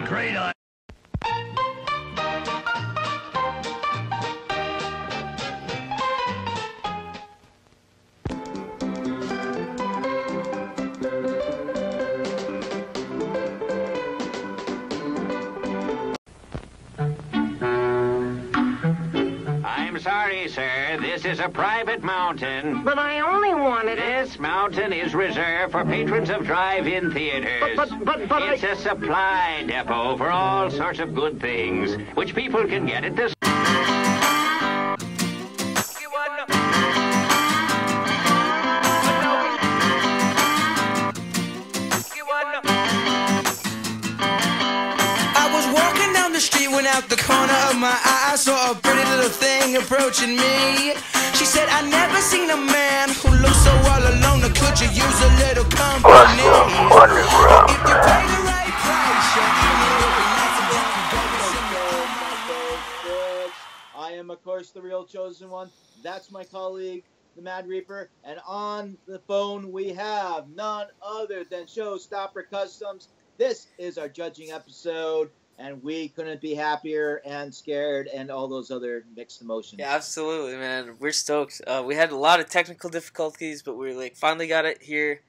great idea. I'm sorry, sir. This is a private mountain. But I only wanted it. This mountain is reserved for patrons of drive-in theaters. But it's a supply depot for all sorts of good things, which people can get at this. Went out the corner of my eye, I saw a pretty little thing approaching me. She said, I never seen a man who looks so all alone. Or could you use a little company? If you pay the right price, I am, of course, the real chosen one. That's my colleague, the Mad Reaper. And on the phone, we have none other than Showstopper Customs. This is our judging episode. And we couldn't be happier and scared and all those other mixed emotions. Yeah, absolutely, man. We're stoked. We had a lot of technical difficulties, but we finally got it here.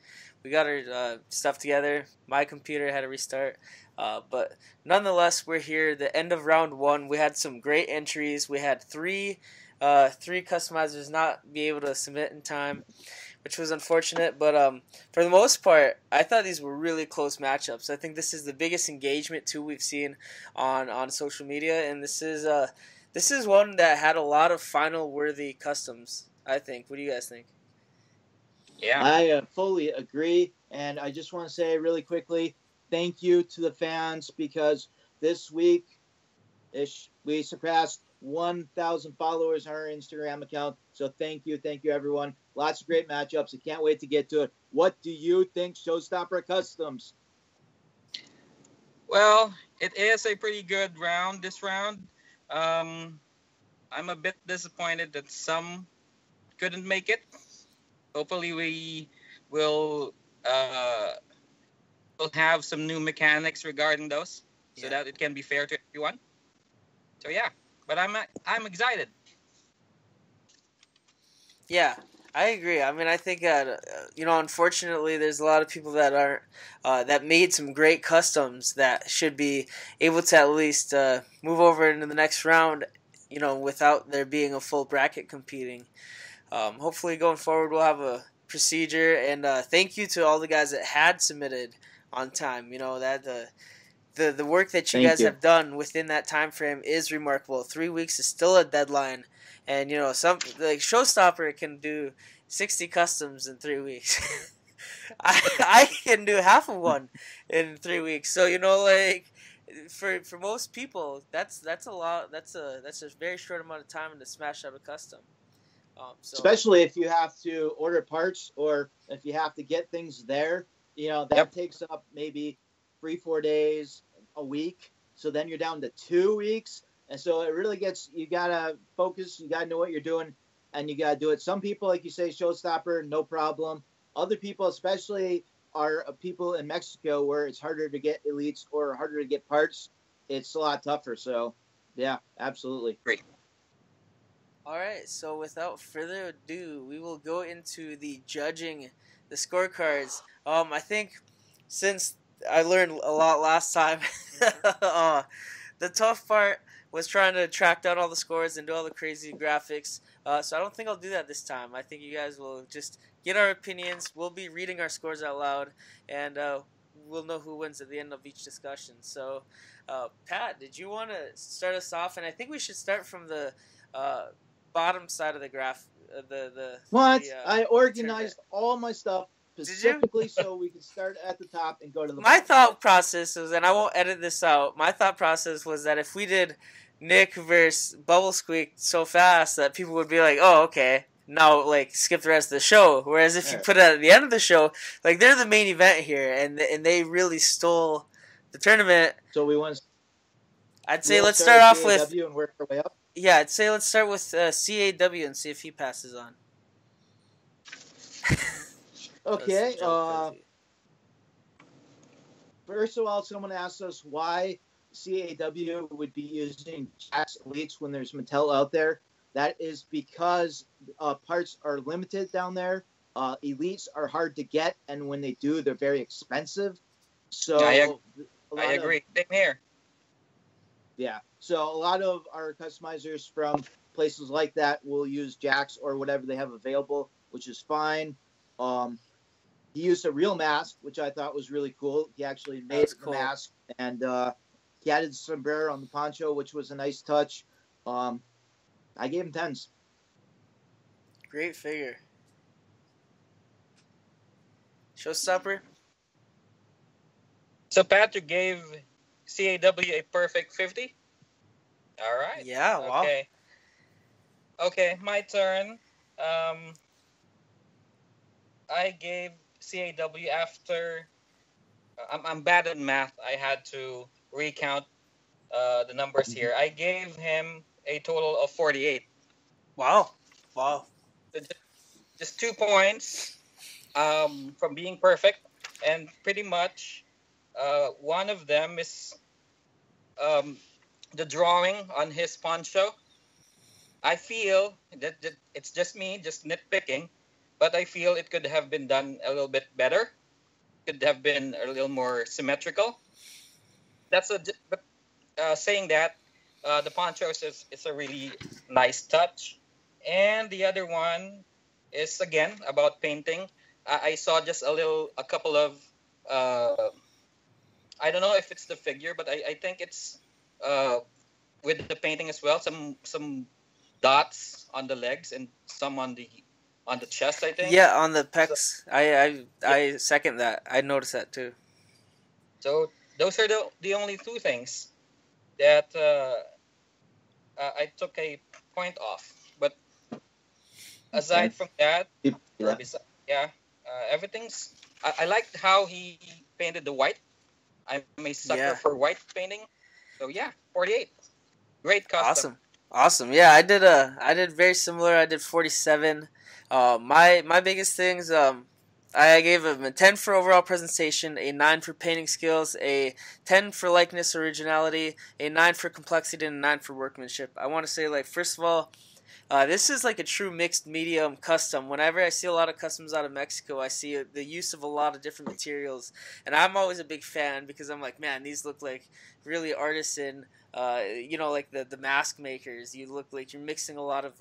We got our stuff together. My computer had to restart. But nonetheless, we're here. The end of round one. We had some great entries. We had three customizers not be able to submit in time, which was unfortunate, but for the most part, I thought these were really close matchups. I think this is the biggest engagement too we've seen on social media, and this is one that had a lot of final worthy customs. I think. What do you guys think? Yeah, I fully agree, and I just want to say really quickly, thank you to the fans because this week we surpassed 1,000 followers on our Instagram account. So thank you everyone. Lots of great matchups. I can't wait to get to it. What do you think, Showstopper Customs? Well, it is a pretty good round this round. I'm a bit disappointed that some couldn't make it. Hopefully we will have some new mechanics regarding those so that it can be fair to everyone. So yeah. But I'm excited. Yeah, I agree. I mean, I think that unfortunately, there's a lot of people that aren't that made some great customs that should be able to at least move over into the next round, without there being a full bracket competing. Hopefully, going forward, we'll have a procedure. And thank you to all the guys that had submitted on time. The work that you guys have done within that time frame is remarkable. 3 weeks is still a deadline, and some Showstopper can do 60 customs in 3 weeks. I can do half of one in 3 weeks. So for most people, that's a lot. That's a very short amount of time to smash out a custom. Especially if you have to order parts or if you have to get things there, that takes up maybe 3-4 days, a week. So then you're down to 2 weeks. And so it really you got to focus. You got to know what you're doing and you got to do it. Some people, like you say, Showstopper, no problem. Other people, especially are people in Mexico where it's harder to get elites or harder to get parts. It's a lot tougher. So yeah, absolutely. Great. All right. So without further ado, we will go into the judging, the scorecards. I think since I learned a lot last time. The tough part was trying to track down all the scores and do all the crazy graphics. So I don't think I'll do that this time. I think you guys will just get our opinions. We'll be reading our scores out loud, and we'll know who wins at the end of each discussion. So, Pat, did you want to start us off? And I think we should start from the bottom side of the graph. I organized all my stuff specifically so we can start at the top and go to the My thought process was, and I won't edit this out, my thought process was that if we did Nick versus Bubble Squeak so fast that people would be like, oh, okay, now, skip the rest of the show. Whereas if you put it at the end of the show, they're the main event here, and they really stole the tournament. So we want I'd say let's start off with... and work our way up? Yeah, I'd say let's start with CAW and see if he passes on. Okay. first of all, someone asked us why CAW would be using Jax Elites when there's Mattel out there. That is because parts are limited down there. Elites are hard to get, and when they do, they're very expensive. So I agree. Same here. Yeah. So a lot of our customizers from places like that will use Jax or whatever they have available, which is fine. He used a real mask, which I thought was really cool. He actually made the mask, and he added sombrero on the poncho, which was a nice touch. I gave him 10s. Great figure. Showstopper? So Patrick gave CAW a perfect 50. All right. Yeah, wow. Okay, my turn. I gave CAW after... I'm bad at math. I had to recount the numbers here. I gave him a total of 48. Wow. Just 2 points from being perfect. And pretty much one of them is the drawing on his poncho. I feel that it's just me, just nitpicking, but I feel it could have been done a little bit better. Could have been a little more symmetrical. But saying that, the poncho is a really nice touch. And the other one is, again, about painting. I saw just a couple of, I don't know if it's the figure, but I think it's with the painting as well. Some dots on the legs and some on the chest, I think. Yeah, on the pecs. So, I second that. I noticed that too. So those are the only two things that I took a point off. But aside from that, everything's... I liked how he painted the white. I'm a sucker for white painting. So yeah, 48. Great custom. Awesome. Yeah, I did very similar. I did 47. My biggest things, I gave him a 10 for overall presentation, a 9 for painting skills, a 10 for likeness originality, a 9 for complexity, and a 9 for workmanship. I want to say, first of all, this is like a true mixed medium custom. Whenever I see a lot of customs out of Mexico, I see the use of a lot of different materials. And I'm always a big fan because I'm like, man, these look like really artisan, like the mask makers. You look like you're mixing a lot of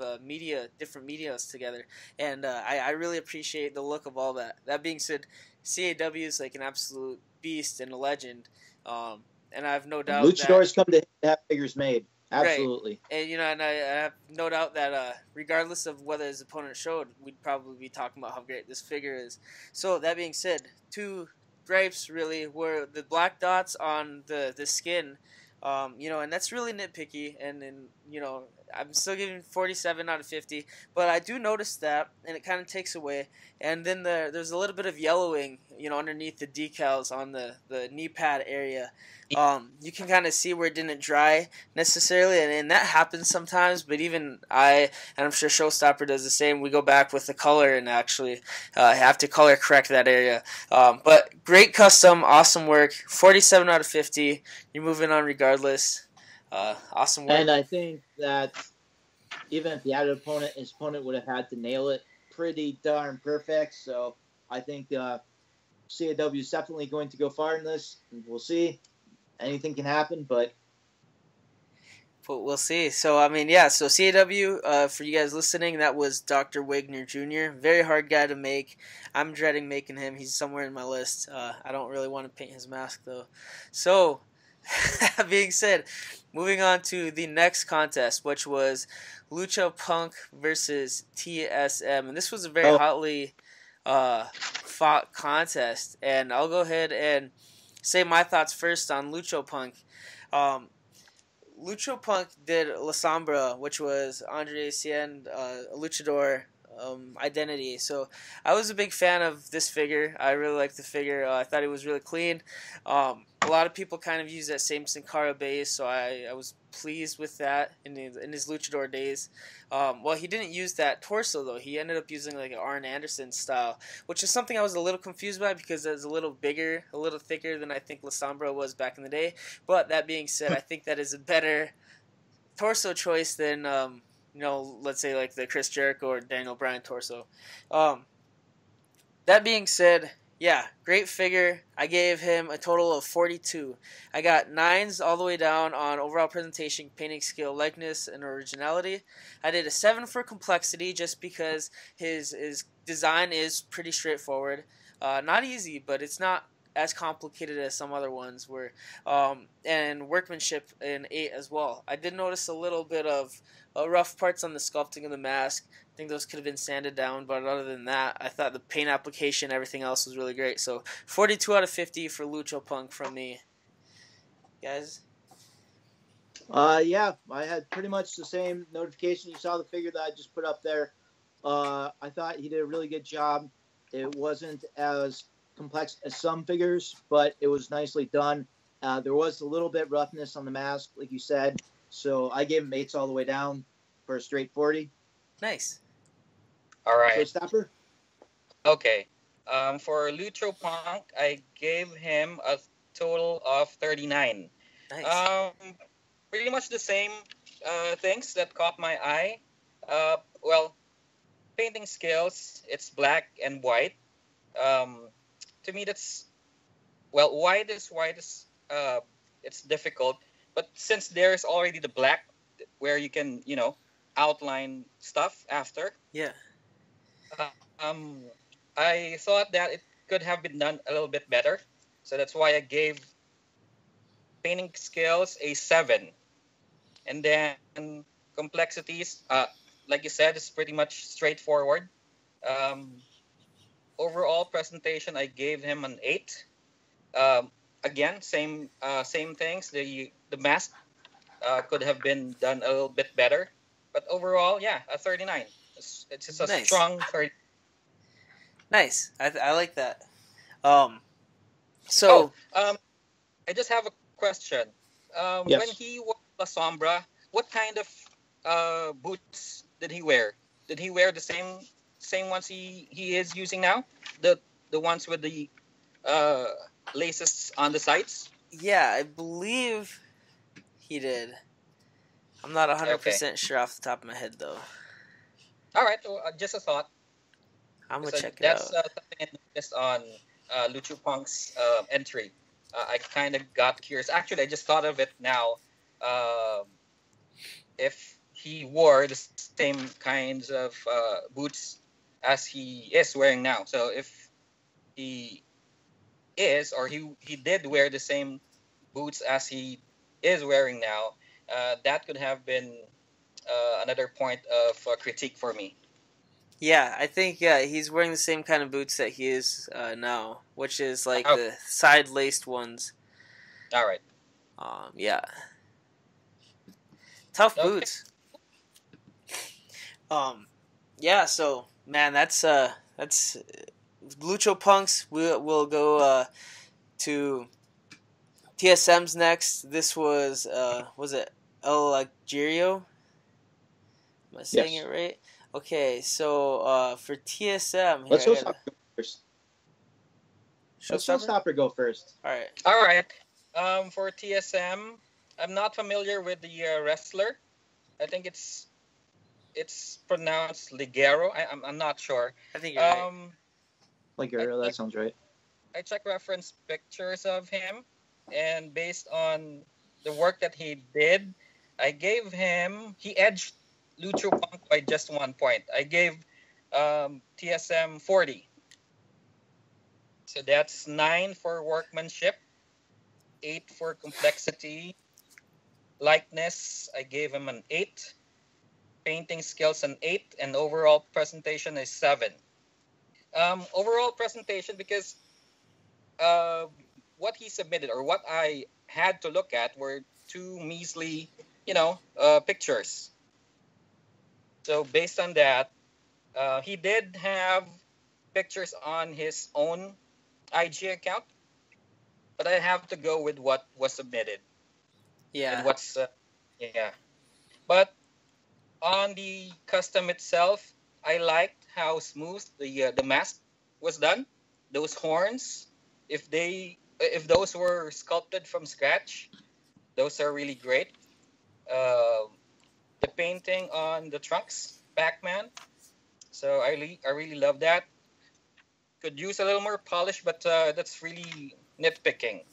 different medias together. And I really appreciate the look of all that. That being said, CAW is like an absolute beast and a legend. And I have no doubt Luchadors come to have figures made. Absolutely. Right. And I have no doubt that regardless of whether his opponent showed, we'd probably be talking about how great this figure is. So that being said, 2 gripes really were the black dots on the skin, and that's really nitpicky. And I'm still giving 47 out of 50, but I do notice that, and it kind of takes away. And then there's a little bit of yellowing, underneath the decals on the knee pad area. You can kind of see where it didn't dry necessarily, and that happens sometimes. But even and I'm sure Showstopper does the same, we go back with the color and actually have to color correct that area. But great custom, awesome work. 47 out of 50. You're moving on regardless. Awesome work. And I think that even if he had an opponent, his opponent would have had to nail it pretty darn perfect. So I think CAW is definitely going to go far in this. We'll see. Anything can happen, but we'll see. So, so CAW, for you guys listening, that was Dr. Wagner Jr. Very hard guy to make. I'm dreading making him. He's somewhere in my list. I don't really want to paint his mask, though. So, that being said, moving on to the next contest, which was Lucha Punk versus TSM. And this was a very hotly fought contest. And I'll go ahead and say my thoughts first on Lucha Punk. Lucha Punk did La Sombra, which was Andre Cien, a luchador identity. So I was a big fan of this figure. I really liked the figure. I thought it was really clean. A lot of people kind of use that same Sin Cara base, so I was pleased with that in his luchador days. Well, he didn't use that torso though. He ended up using like an Arn Anderson style, which is something I was a little confused by because it was a little bigger, a little thicker than I think La Sombra was back in the day. But that being said, I think that is a better torso choice than let's say like the Chris Jericho or Daniel Bryan torso. That being said, yeah, great figure. I gave him a total of 42. I got 9s all the way down on overall presentation, painting skill, likeness, and originality. I did a 7 for complexity just because his design is pretty straightforward. Not easy, but it's not as complicated as some other ones were. And workmanship in 8 as well. I did notice a little bit of rough parts on the sculpting of the mask. I think those could have been sanded down, but other than that, I thought the paint application, everything else was really great. So 42 out of 50 for Lucho Punk from me. Guys? Yeah, I had pretty much the same notification. You saw the figure that I just put up there. I thought he did a really good job. It wasn't as complex as some figures, but it was nicely done. There was a little bit roughness on the mask, like you said, so I gave him 8s all the way down for a straight 40. Nice. All right. Showstopper? Okay. For Lucho Punk, I gave him a total of 39. Nice. Pretty much the same things that caught my eye. Well, painting skills, it's black and white. To me, that's, well, white is it's difficult, but since there's already the black where you can, outline stuff after. Yeah. I thought that it could have been done a little bit better, so that's why I gave painting skills a 7, and then complexities, like you said, is pretty much straightforward. Overall presentation, I gave him an 8. Again, same things. The mask could have been done a little bit better, but overall, yeah, a 39. It's just a Nice. strong 30. Nice. I like that. So I just have a question. Yes. When he wore La Sombra, what kind of boots did he wear? Did he wear the same ones he is using now? The ones with the laces on the sides? yeah, I believe he did. I'm not 100% sure off the top of my head though. All right, well, just a thought. I'm gonna So check it that's out. something I noticed on Lucho Punk's entry. I kind of got curious. Actually, I just thought of it now. If he wore the same kinds of boots as he is wearing now. So if he is, or he did wear the same boots as he is wearing now, that could have been another point of critique for me. Yeah, I think he's wearing the same kind of boots that he is now, which is like Oh. the side laced ones. All right. Yeah. Tough Okay. boots. Yeah. So man, that's Lucho Punks. We'll go to TSM's next. This was it El Agirio? Am I saying Yes. it right? Okay, so for TSM, Let's here, Showstopper go first. Let's Showstopper? Showstopper go first. All right. All right. For TSM, I'm not familiar with the wrestler. I think it's pronounced Ligero. I'm not sure. I think you're right. Like, I- that sounds right. I checked reference pictures of him, and based on the work that he did, I gave him. He edged Lucho Punk by just 1 point. I gave TSM 40. So that's 9 for workmanship, 8 for complexity, likeness. I gave him an 8. Painting skills an 8, and overall presentation is 7. Overall presentation, because what he submitted or what I had to look at were 2 measly, pictures. So based on that, he did have pictures on his own IG account, but I have to go with what was submitted and Yeah. what's yeah. But on the custom itself, I liked how smooth the mask was done. Those horns, if those were sculpted from scratch, those are really great. Um the painting on the trunks, Pac-Man. So I really love that. Could use a little more polish, but that's really nitpicking.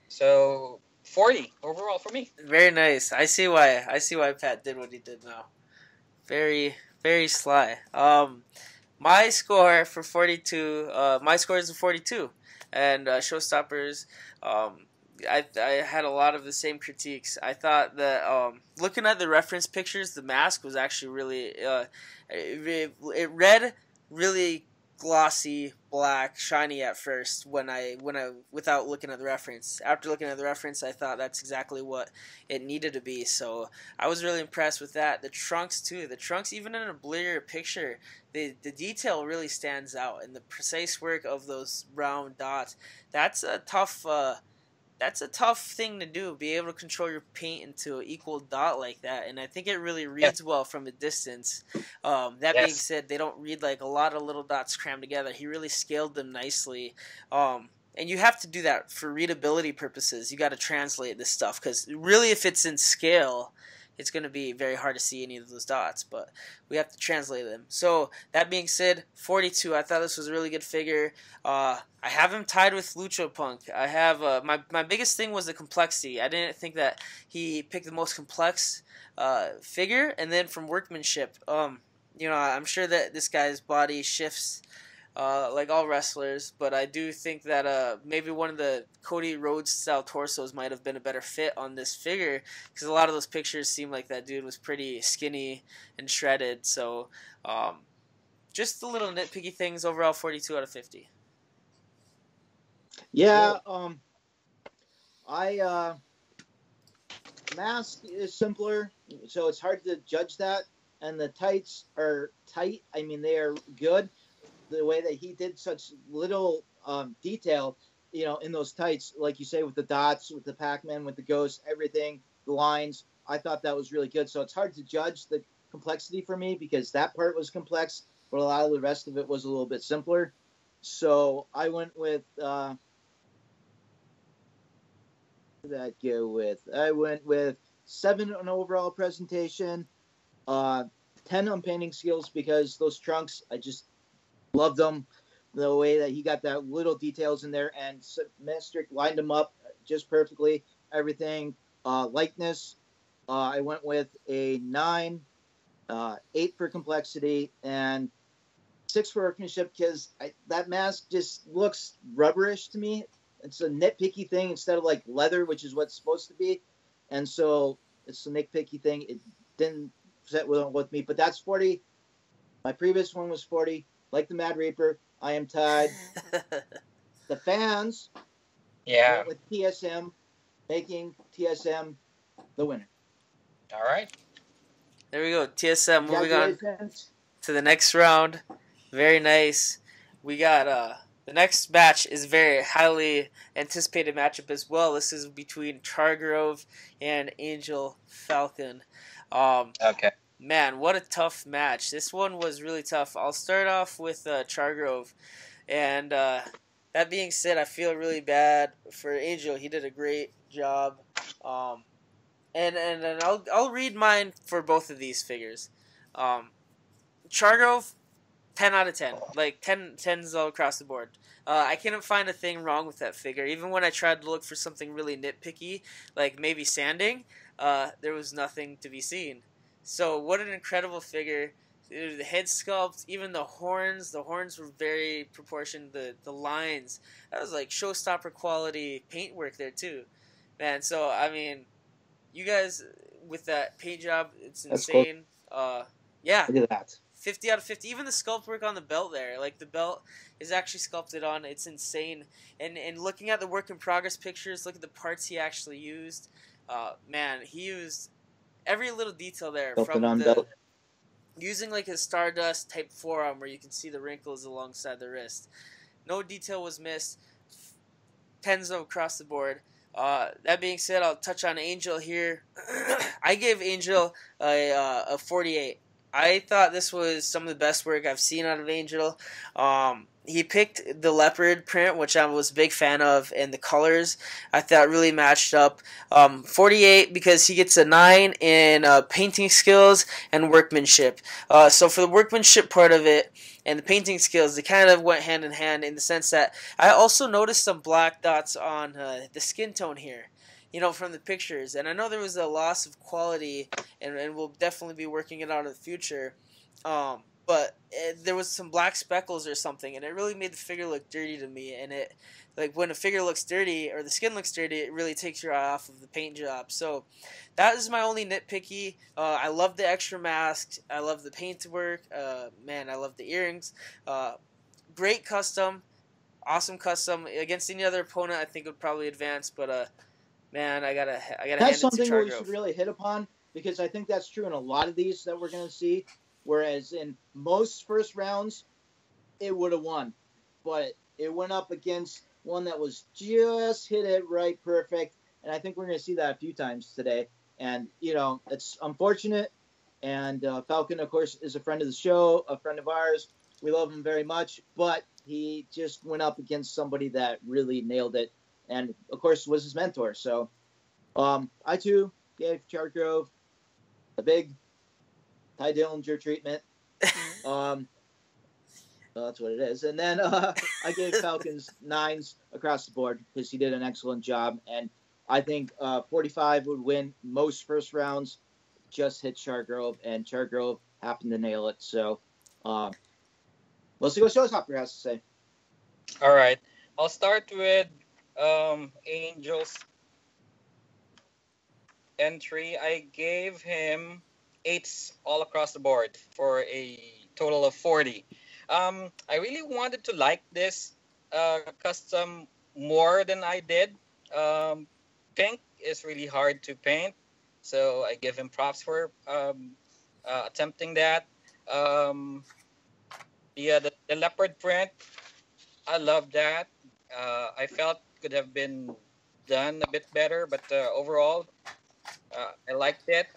So 40 overall for me. Very nice. I see why. I see why Pat did what he did now. Very, very sly. My score for 42. My score is a 42, and Showstoppers. I had a lot of the same critiques. I thought that looking at the reference pictures, the mask was actually really. It read really glossy black, shiny at first when I without looking at the reference. After looking at the reference, I thought that's exactly what it needed to be. So I was really impressed with that. The trunks too. The trunks, even in a blurrier picture, the detail really stands out, and the precise work of those round dots. That's a tough. That's a tough thing to do, be able to control your paint into an equal dot like that, and I think it really reads well from a distance. That being said, they don't read like a lot of little dots crammed together. He really scaled them nicely, and you have to do that for readability purposes. You got to translate this stuff, because really if it's in scale, it's going to be very hard to see any of those dots, but we have to translate them. So, that being said, 42, I thought this was a really good figure. I have him tied with Lucha Punk. I have, my biggest thing was the complexity. I didn't think that he picked the most complex figure, and then from workmanship, you know, I'm sure that this guy's body shifts like all wrestlers, but I do think that maybe one of the Cody Rhodes style torsos might have been a better fit on this figure, because a lot of those pictures seem like that dude was pretty skinny and shredded. So just the little nitpicky things. Overall 42 out of 50. Yeah, mask is simpler, so it's hard to judge that, and the tights are tight. I mean, they are good. The way that he did such little detail, you know, in those tights, like you say, with the dots, with the Pac-Man, with the ghost, everything, the lines, I thought that was really good. So it's hard to judge the complexity for me, because that part was complex, but a lot of the rest of it was a little bit simpler. So I went with, what did I go with? I went with 7 on overall presentation, 10 on painting skills, because those trunks, I just loved them, the way that he got that little details in there, and Mestric lined them up just perfectly. Everything, likeness, I went with a 9, 8 for complexity, and 6 for workmanship, because that mask just looks rubberish to me. It's a nitpicky thing instead of like leather, which is what it's supposed to be, and so it's a nitpicky thing. It didn't set well with me, but that's 40. My previous one was 40. Like the Mad Reaper, I am tied. The fans went with TSM, making TSM the winner. All right. There we go. TSM moving on to the next round. Very nice. We got the next match is a very highly anticipated matchup as well. This is between Chargrove and Angel Falcon. Okay. Man, what a tough match. This one was really tough. I'll start off with Chargrove. And that being said, I feel really bad for Angel. He did a great job. And I'll read mine for both of these figures. Chargrove, 10 out of 10. Like, 10s all across the board. I couldn't find a thing wrong with that figure. Even when I tried to look for something really nitpicky, like maybe sanding, there was nothing to be seen. So what an incredible figure. The head sculpt, even the horns were very proportioned. The lines, that was like showstopper quality paintwork there too. Man, so I mean, you guys with that paint job, it's insane. Yeah. Look at that. 50 out of 50. Even the sculpt work on the belt there, like the belt is actually sculpted on. It's insane. And looking at the work in progress pictures, look at the parts he actually used. Man, he used every little detail there, from using like a Stardust type forearm where you can see the wrinkles alongside the wrist. No detail was missed. tens across the board. That being said, I'll touch on Angel here. I gave Angel a 48. I thought this was some of the best work I've seen out of Angel. He picked the leopard print, which I was a big fan of, and the colors I thought really matched up. 48 because he gets a 9 in painting skills and workmanship. So for the workmanship part of it and the painting skills, they kind of went hand in hand in the sense that I also noticed some black dots on the skin tone here, from the pictures. And I know there was a loss of quality, and we'll definitely be working it out in the future. But there was some black speckles or something, and it really made the figure look dirty to me. And it, like, when a figure looks dirty or the skin looks dirty, it really takes your eye off of the paint job. So that is my only nitpicky. I love the extra masks. I love the paint work. Man, I love the earrings. Great custom, awesome custom. Against any other opponent, I think it would probably advance. But man, I gotta hand it to That's something we Chargrove. should really hit upon, because I think that's true in a lot of these that we're going to see. Whereas in most first rounds, it would have won. But it went up against one that was just hit it right perfect. And I think we're going to see that a few times today. And, it's unfortunate. And Falcon, of course, is a friend of the show, a friend of ours. We love him very much. But he just went up against somebody that really nailed it. And, of course, was his mentor. So I, too, gave Chargrove a big Ty Dillinger treatment. Well, that's what it is. And then I gave Falcons 9s across the board because he did an excellent job. And I think 45 would win most first rounds. Just hit Chargrove, and Chargrove happened to nail it. So we'll see what Showstopper has to say. All right. I'll start with Angel's entry. I gave him 8s all across the board for a total of 40. I really wanted to like this custom more than I did. Pink is really hard to paint, so I give him props for attempting that. The leopard print, I love that. I felt could have been done a bit better, but overall, I liked it.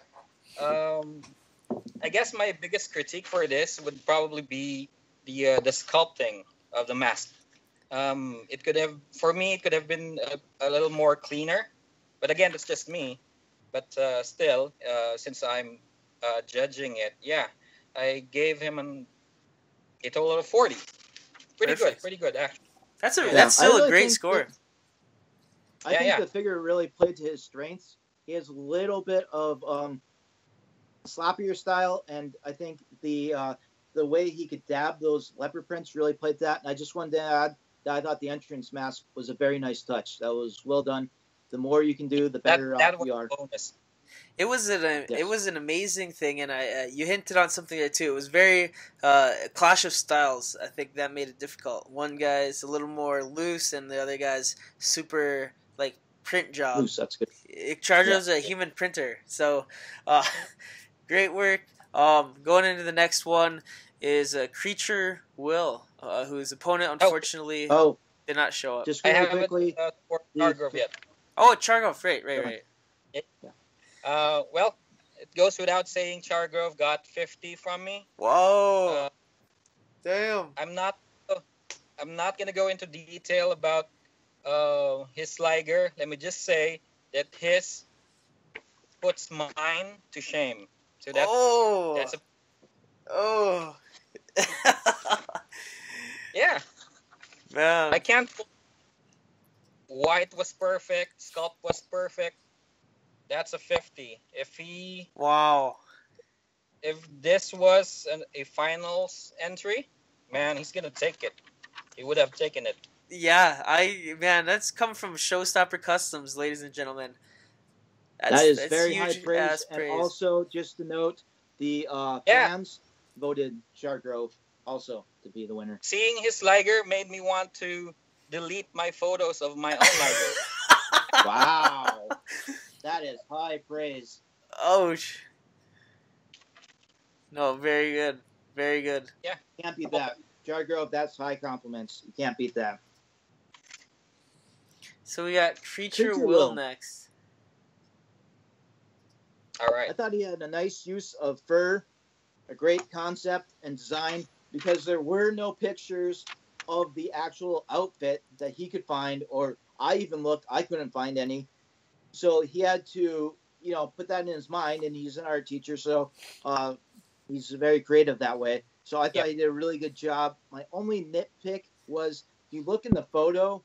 I guess my biggest critique for this would probably be the sculpting of the mask. It could have been a little more cleaner, but again, it's just me. But still, since I'm judging it, I gave him a total of 40. Pretty good actually. That's still a great score. I think the figure really played to his strengths. He has a little bit of sloppier style, and I think the way he could dab those leopard prints really played that. And I just wanted to add that I thought the entrance mask was a very nice touch. That was well done. The more you can do, the better off you are. Bonus. It was an amazing thing, and you hinted on something there too. It was very clash of styles. I think that made it difficult. One guy's a little more loose, and the other guy's super print job. Loose, that's good. Charger's a human printer, so great work. Going into the next one is Creature Will, whose opponent unfortunately did not show up. Just I really haven't quickly. Chargrove yet. Oh, Chargrove, right. Yeah. Well, it goes without saying Chargrove got 50 from me. Whoa. Damn. I'm not gonna go into detail about his Liger. Let me just say that his puts mine to shame. So that's yeah. Man. I can't. White was perfect. Sculpt was perfect. That's a 50. If this was a finals entry, man, he's gonna take it. He would have taken it. Yeah, that's come from Showstopper Customs, ladies and gentlemen. That's very high praise. And also, just to note, the fans voted Chargrove also to be the winner. Seeing his Liger made me want to delete my photos of my own Liger. Wow. That is high praise. Oh, no, very good. Very good. Yeah. Can't beat that. Chargrove, that's high compliments. You can't beat that. So we got Creature Creature Will Will. next. All right. I thought he had a nice use of fur, a great concept and design, because there were no pictures of the actual outfit that he could find, or I even looked, I couldn't find any. So he had to, put that in his mind, and he's an art teacher, so he's very creative that way. So I thought he did a really good job. My only nitpick was, if you look in the photo,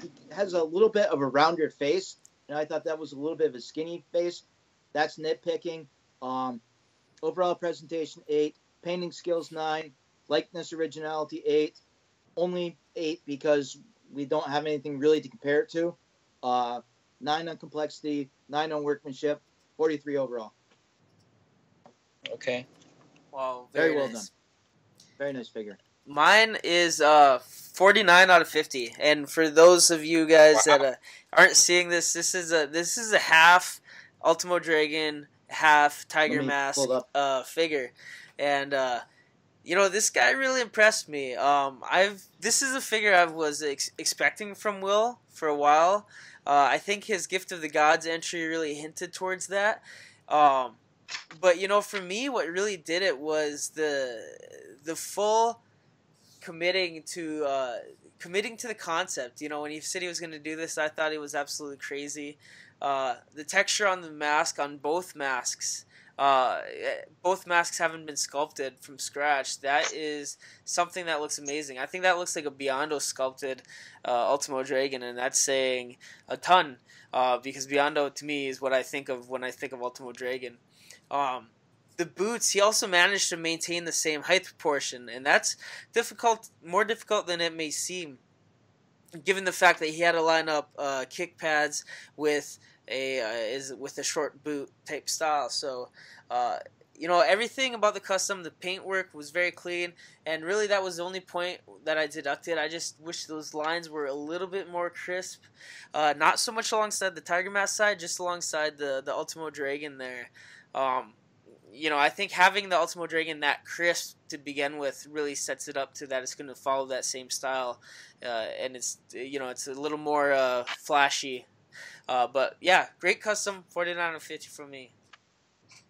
he has a little bit of a rounder face, and I thought that was a little bit of a skinny face. That's nitpicking. Overall presentation 8, painting skills 9, likeness originality 8, only 8 because we don't have anything really to compare it to. 9 on complexity, 9 on workmanship, 43 overall. Okay. Wow, Very very well nice. done. Very nice figure. Mine is 49 out of 50. And for those of you guys that aren't seeing this, this is a half Ultimo Dragon, half Tiger Mask figure. And this guy really impressed me. This is a figure I was expecting from Will for a while. I think his Gift of the Gods entry really hinted towards that. But for me, what really did it was the full committing to the concept. When he said he was going to do this, I thought it was absolutely crazy. The texture on the mask, on both masks haven't been sculpted from scratch. That is something that looks amazing. I think that looks like a Biondo sculpted Ultimo Dragon, and that's saying a ton, because Biondo to me is what I think of when I think of Ultimo Dragon. The boots, he also managed to maintain the same height proportion, and that's more difficult than it may seem, given the fact that he had to line up kick pads with a short boot type style. So, everything about the custom, the paintwork was very clean, and really that was the only point that I deducted. I just wish those lines were a little bit more crisp, not so much alongside the Tiger Mask side, just alongside the Ultimo Dragon there. I think having the Ultimo Dragon that crisp to begin with really sets it up to that it's going to follow that same style, and it's a little more flashy. But yeah, great custom, 49 out of 50 from me.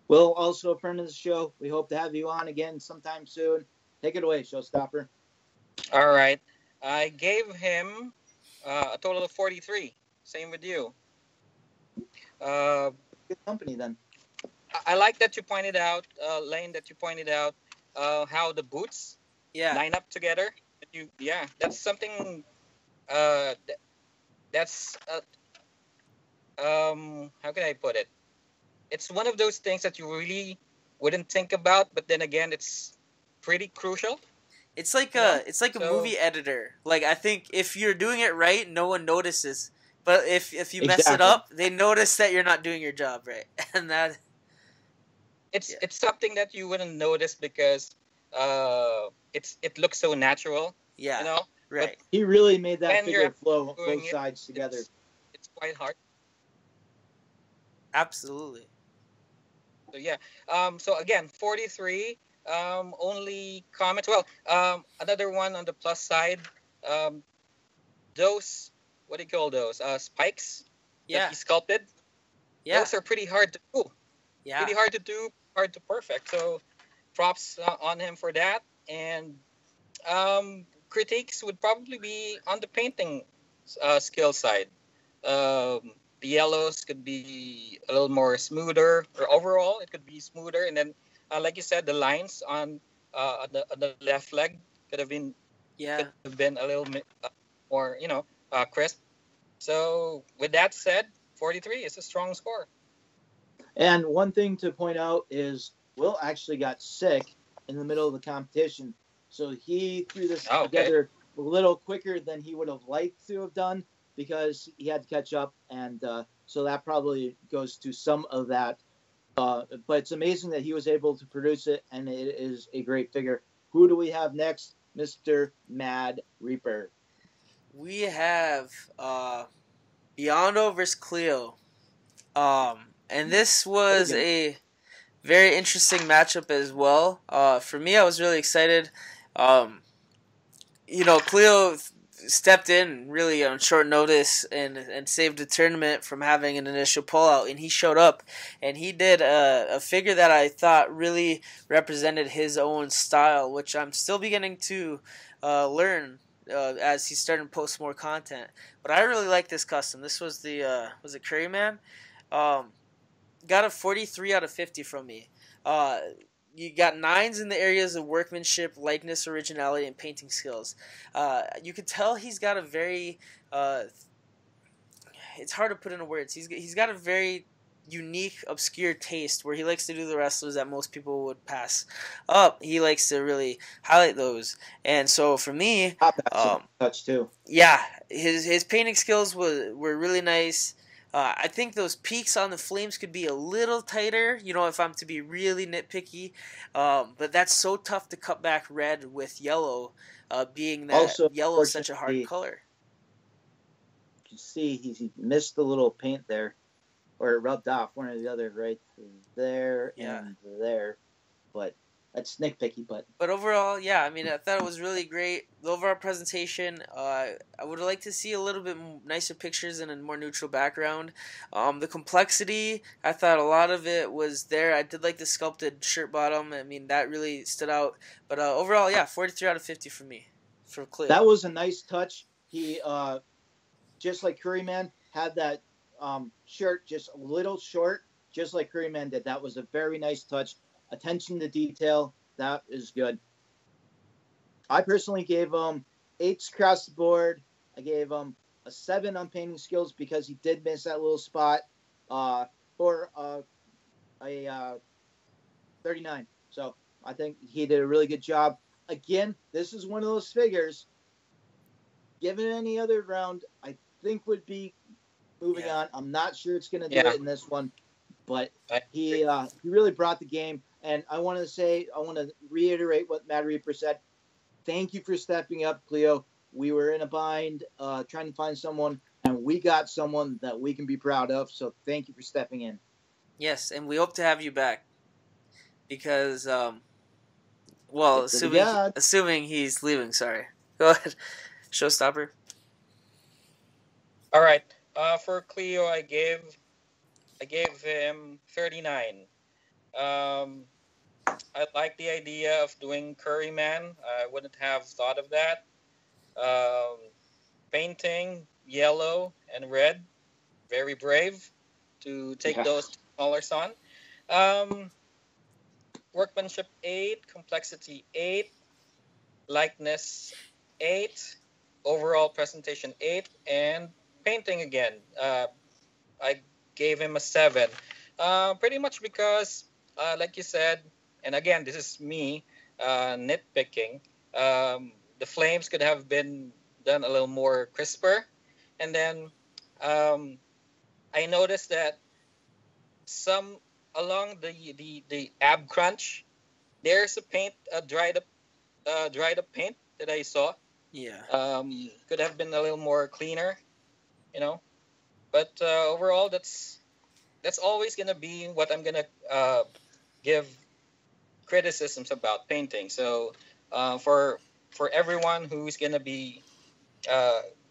Will, also a friend of the show. We hope to have you on again sometime soon. Take it away, Showstopper. All right. I gave him a total of 43. Same with you. Good company then. I like that you pointed out, Lane, how the boots line up together. That's something. That's how can I put it? It's one of those things that you really wouldn't think about, but then again, it's pretty crucial. It's like a movie editor. Like, I think if you're doing it right, no one notices. But if you mess it up, they notice that you're not doing your job right, and that. It's something that you wouldn't notice because it looks so natural. Yeah. Right. But he really made that figure flow both sides together. It's quite hard. Absolutely. So yeah. So again, 43. Only comments. Well, another one on the plus side. Those, what do you call those? Spikes. That he sculpted. Yeah. Those are pretty hard to do. Yeah. Pretty hard to do, hard to perfect. So props on him for that. And critiques would probably be on the painting skill side. The yellows could be a little more smoother, or overall it could be smoother. And then, like you said, the lines on the left leg could have been a little bit more, crisp. So with that said, 43 is a strong score. And one thing to point out is Will actually got sick in the middle of the competition. So he threw this together a little quicker than he would have liked to have done because he had to catch up. And so that probably goes to some of that. But it's amazing that he was able to produce it, and it is a great figure. Who do we have next? Mr. Mad Reaper. We have Biondo versus Cleo. And this was a very interesting matchup as well. For me, I was really excited. Cleo, stepped in really on short notice and saved the tournament from having an initial pullout. And he showed up, and he did a figure that I thought really represented his own style, which I'm still beginning to learn as he's starting to post more content. But I really like this custom. This was the was it Curryman? Got a 43 out of 50 from me. You got 9s in the areas of workmanship, likeness, originality, and painting skills. You could tell he's got a very it's hard to put into words. He's got a very unique, obscure taste where he likes to do the wrestlers that most people would pass up. He likes to really highlight those. And so for me, touch too. Yeah, his painting skills were really nice. I think those peaks on the flames could be a little tighter, if I'm to be really nitpicky. But that's so tough to cut back red with yellow, being that also, yellow is such a hard color. You can see he missed the little paint there, or it rubbed off one or the other right there and there. But that's nitpicky, but overall, yeah, I mean, I thought it was really great. The overall presentation, I would like to see a little bit nicer pictures and a more neutral background. The complexity, I thought a lot of it was there. I did like the sculpted shirt bottom. I mean, that really stood out. But overall, yeah, 43 out of 50 for me, for Cleo. That was a nice touch. He, just like Curryman, had that shirt just a little short, just like Curryman did. That was a very nice touch. Attention to detail, that is good. I personally gave him 8s across the board. I gave him a 7 on painting skills because he did miss that little spot for a 39. So I think he did a really good job. Again, this is one of those figures, given any other round, I think would be moving on. I'm not sure it's going to do it in this one, but he really brought the game. And I want to reiterate what Matt Reaper said. Thank you for stepping up, Cleo. We were in a bind trying to find someone, and we got someone that we can be proud of. So thank you for stepping in. Yes, and we hope to have you back because, assuming he's leaving. Sorry. Go ahead, Showstopper. All right. For Cleo, I gave him 39. I like the idea of doing Curryman. I wouldn't have thought of that. Painting yellow and red, very brave to take those colors on. Workmanship 8, complexity 8, likeness 8, overall presentation 8, and painting again. I gave him a 7. Pretty much because, like you said, and again, this is me nitpicking, the flames could have been done a little more crisper. And then I noticed that some along the ab crunch, there's a dried up paint that I saw. Yeah. Could have been a little more cleaner, But overall, that's always gonna be what I'm gonna give criticisms about painting. So for everyone who's gonna be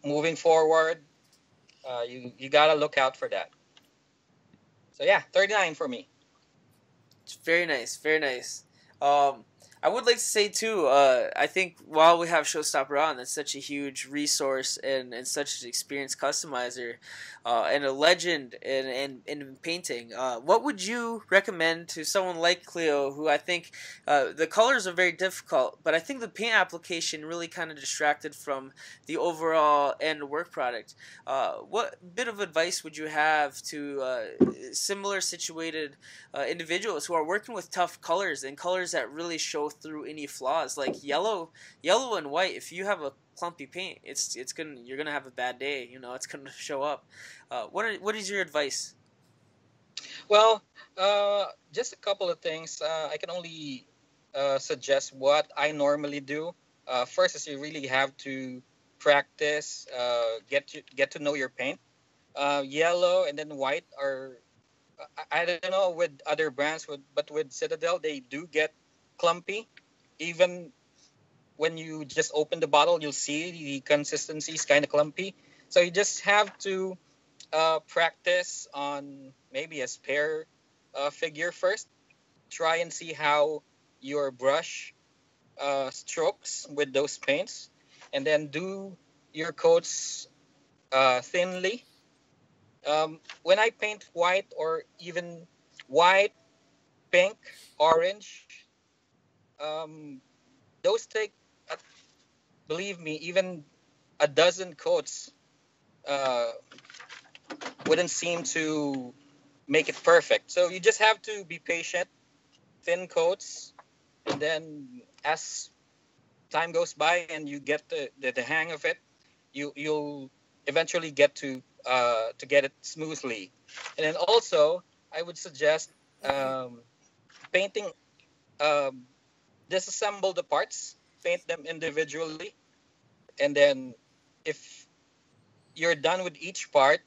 moving forward, you gotta look out for that. So yeah, 39 for me. It's very nice, very nice. I would like to say too, I think while we have Showstopper on, that's such a huge resource and such an experienced customizer and a legend in painting. What would you recommend to someone like Cleo, who I think the colors are very difficult, but I think the paint application really kind of distracted from the overall end work product. What bit of advice would you have to similar situated individuals who are working with tough colors and colors that really show through any flaws, like yellow and white? If you have a clumpy paint, you're gonna have a bad day. It's gonna show up. What is your advice? Well, just a couple of things. I can only suggest what I normally do. First is you really have to practice, get to know your paint. Yellow and then white are, I don't know with other brands, but with Citadel they do get clumpy, even when you just open the bottle, you'll see the consistency is kind of clumpy. So you just have to practice on maybe a spare figure first. Try and see how your brush strokes with those paints, and then do your coats thinly. When I paint white or even white, pink, orange, those take, uh, believe me, even a dozen coats uh, wouldn't seem to make it perfect. So you just have to be patient, thin coats, and then as time goes by and you get the hang of it, you'll eventually get to get it smoothly. And then also, I would suggest painting, um, disassemble the parts, paint them individually, and then if you're done with each part,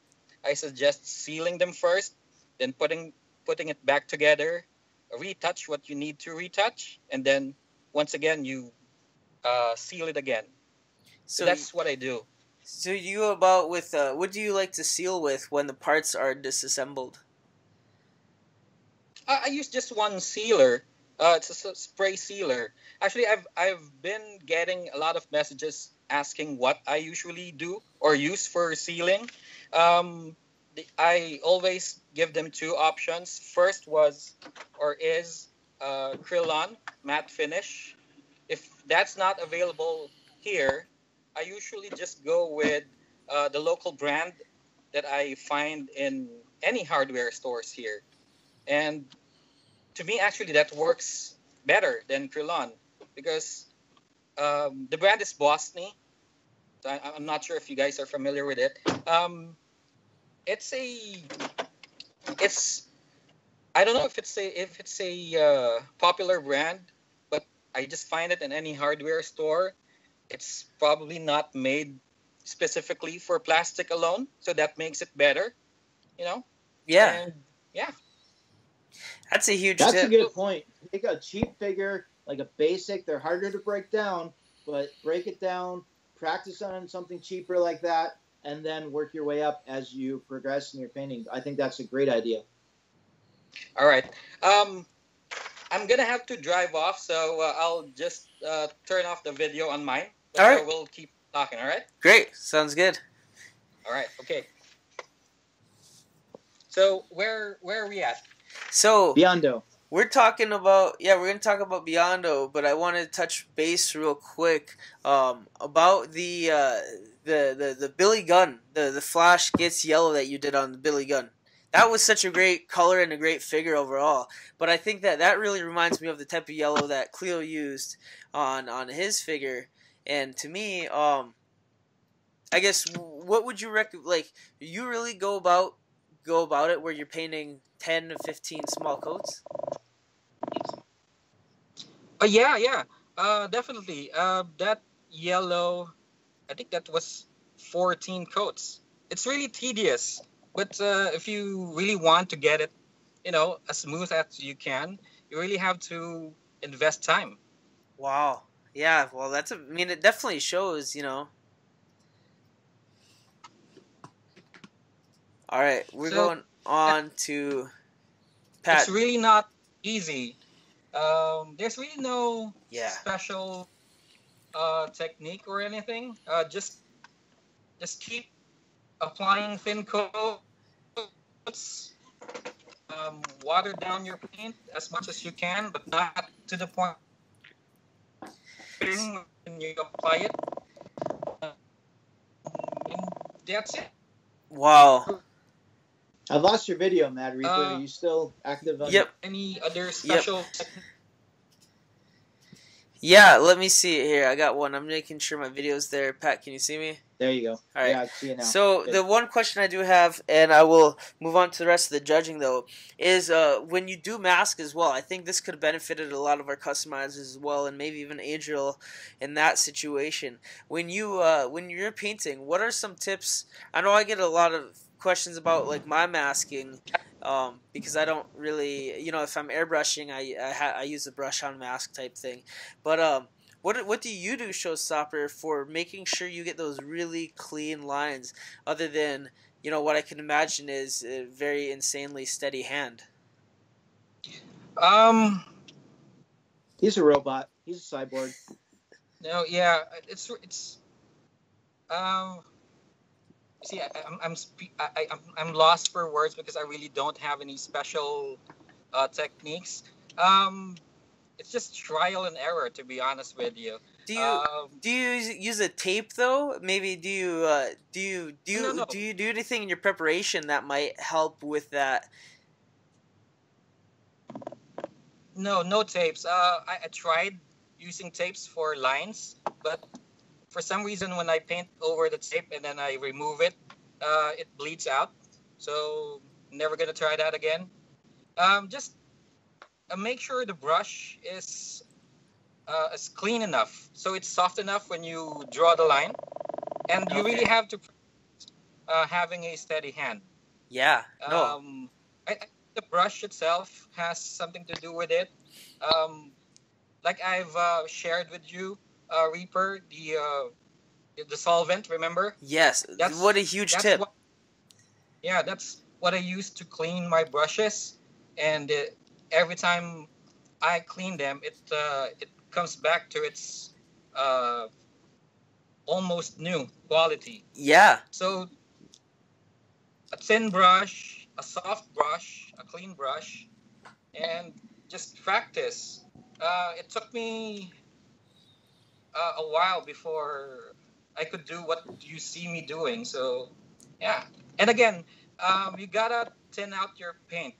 I suggest sealing them first, then putting it back together, retouch what you need to retouch, and then once again you seal it again. So that's what I do. So you about with what do you like to seal with when the parts are disassembled? I use just one sealer. It's a spray sealer. Actually, I've been getting a lot of messages asking what I usually do or use for sealing. I always give them two options. First is Krillon matte finish. If that's not available here, I usually just go with the local brand that I find in any hardware stores here. And to me, actually, that works better than Krillon because the brand is Bosny. I'm not sure if you guys are familiar with it. It's I don't know if it's a popular brand, but I just find it in any hardware store. It's probably not made specifically for plastic alone, so that makes it better, you know? Yeah. And yeah. That's a huge That's tip. a good point. Take a cheap figure, like a basic, they're harder to break down, but break it down, practice on something cheaper like that, and then work your way up as you progress in your painting. I think that's a great idea. All right. I'm going to have to drive off, so I'll just turn off the video on mine. But all right. We'll keep talking, all right? Great. Sounds good. All right. Okay. So where are we at? So Biondo. we're talking about we're gonna talk about Biondo, but I want to touch base real quick about the Billy Gunn, the Flash Gets Yellow that you did on the Billy Gunn. That was such a great color and a great figure overall. But I think that really reminds me of the type of yellow that Cleo used on his figure. And to me, I guess what would you recommend? Like, you really go about it where you're painting 10 to 15 small coats? Yeah. Definitely. That yellow, I think that was 14 coats. It's really tedious, but if you really want to get it, as smooth as you can, you really have to invest time. Wow. Yeah. Well, it definitely shows. All right, we're going on to Pat. It's really not easy. There's really no special technique or anything. Just keep applying thin coats. Water down your paint as much as you can, but not to the point when you apply it. That's it. Wow. I've lost your video, Mad Reaper. Are you still active on Any other special technique? Yeah, let me see it here. I got one. I'm making sure my video's there. Pat, can you see me? There you go. All right. Yeah, I see it now. So the one question I do have, and I will move on to the rest of the judging though, is when you do mask as well. I think this could have benefited a lot of our customizers as well, and maybe even Adriel in that situation. When you're painting, what are some tips? I know I get a lot of questions about like my masking, because I don't really, if I'm airbrushing, I use a brush on mask type thing. But What do you do, Showstopper, for making sure you get those really clean lines, other than, you know, what I can imagine is a very insanely steady hand? He's a robot. He's a cyborg. No, yeah, it's um. See, I'm lost for words because I really don't have any special techniques. It's just trial and error, to be honest with you. Do you use a tape though? Maybe No. do you do anything in your preparation that might help with that? No tapes. I tried using tapes for lines, but for some reason when I paint over the tape and then I remove it, it bleeds out. So never gonna try that again. Just make sure the brush is clean enough, so it's soft enough when you draw the line, and you really have to having a steady hand. Yeah. No. I the brush itself has something to do with it. Like I've shared with you, Reaper, the solvent. Remember? Yes. What a huge tip. That's what I use to clean my brushes, and every time I clean them, it comes back to its almost new quality. Yeah. So a thin brush, a soft brush, a clean brush, and just practice. It took me a while before I could do what you see me doing. So, yeah. And again, you gotta thin out your paint.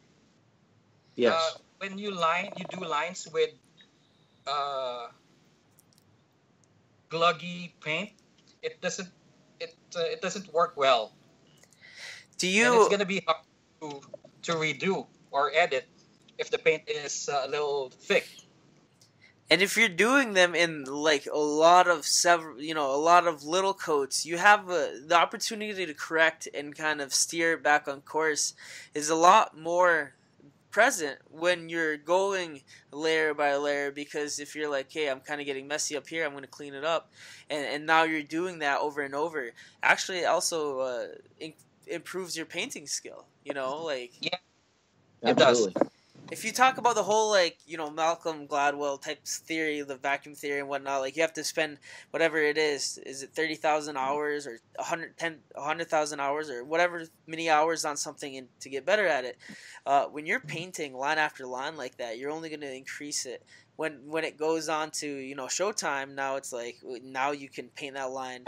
Yes. When you do lines with gluggy paint, it doesn't work well. And it's gonna be hard to redo or edit if the paint is a little thick. And if you're doing them in like a lot of little coats, you have the opportunity to correct and kind of steer back on course is a lot more present when you're going layer by layer, because if you're like, hey, I'm kind of getting messy up here, I'm going to clean it up, and now you're doing that over and over, actually it also improves your painting skill, you know, like. Yeah, it does. If you talk about the whole, like, you know, Malcolm Gladwell type theory, the vacuum theory and whatnot, like, you have to spend whatever it is it 30,000 hours or 100,000 hours or whatever many hours on something to get better at it. When you're painting line after line like that, you're only going to increase it. When it goes on to, you know, showtime, now it's like, now you can paint that line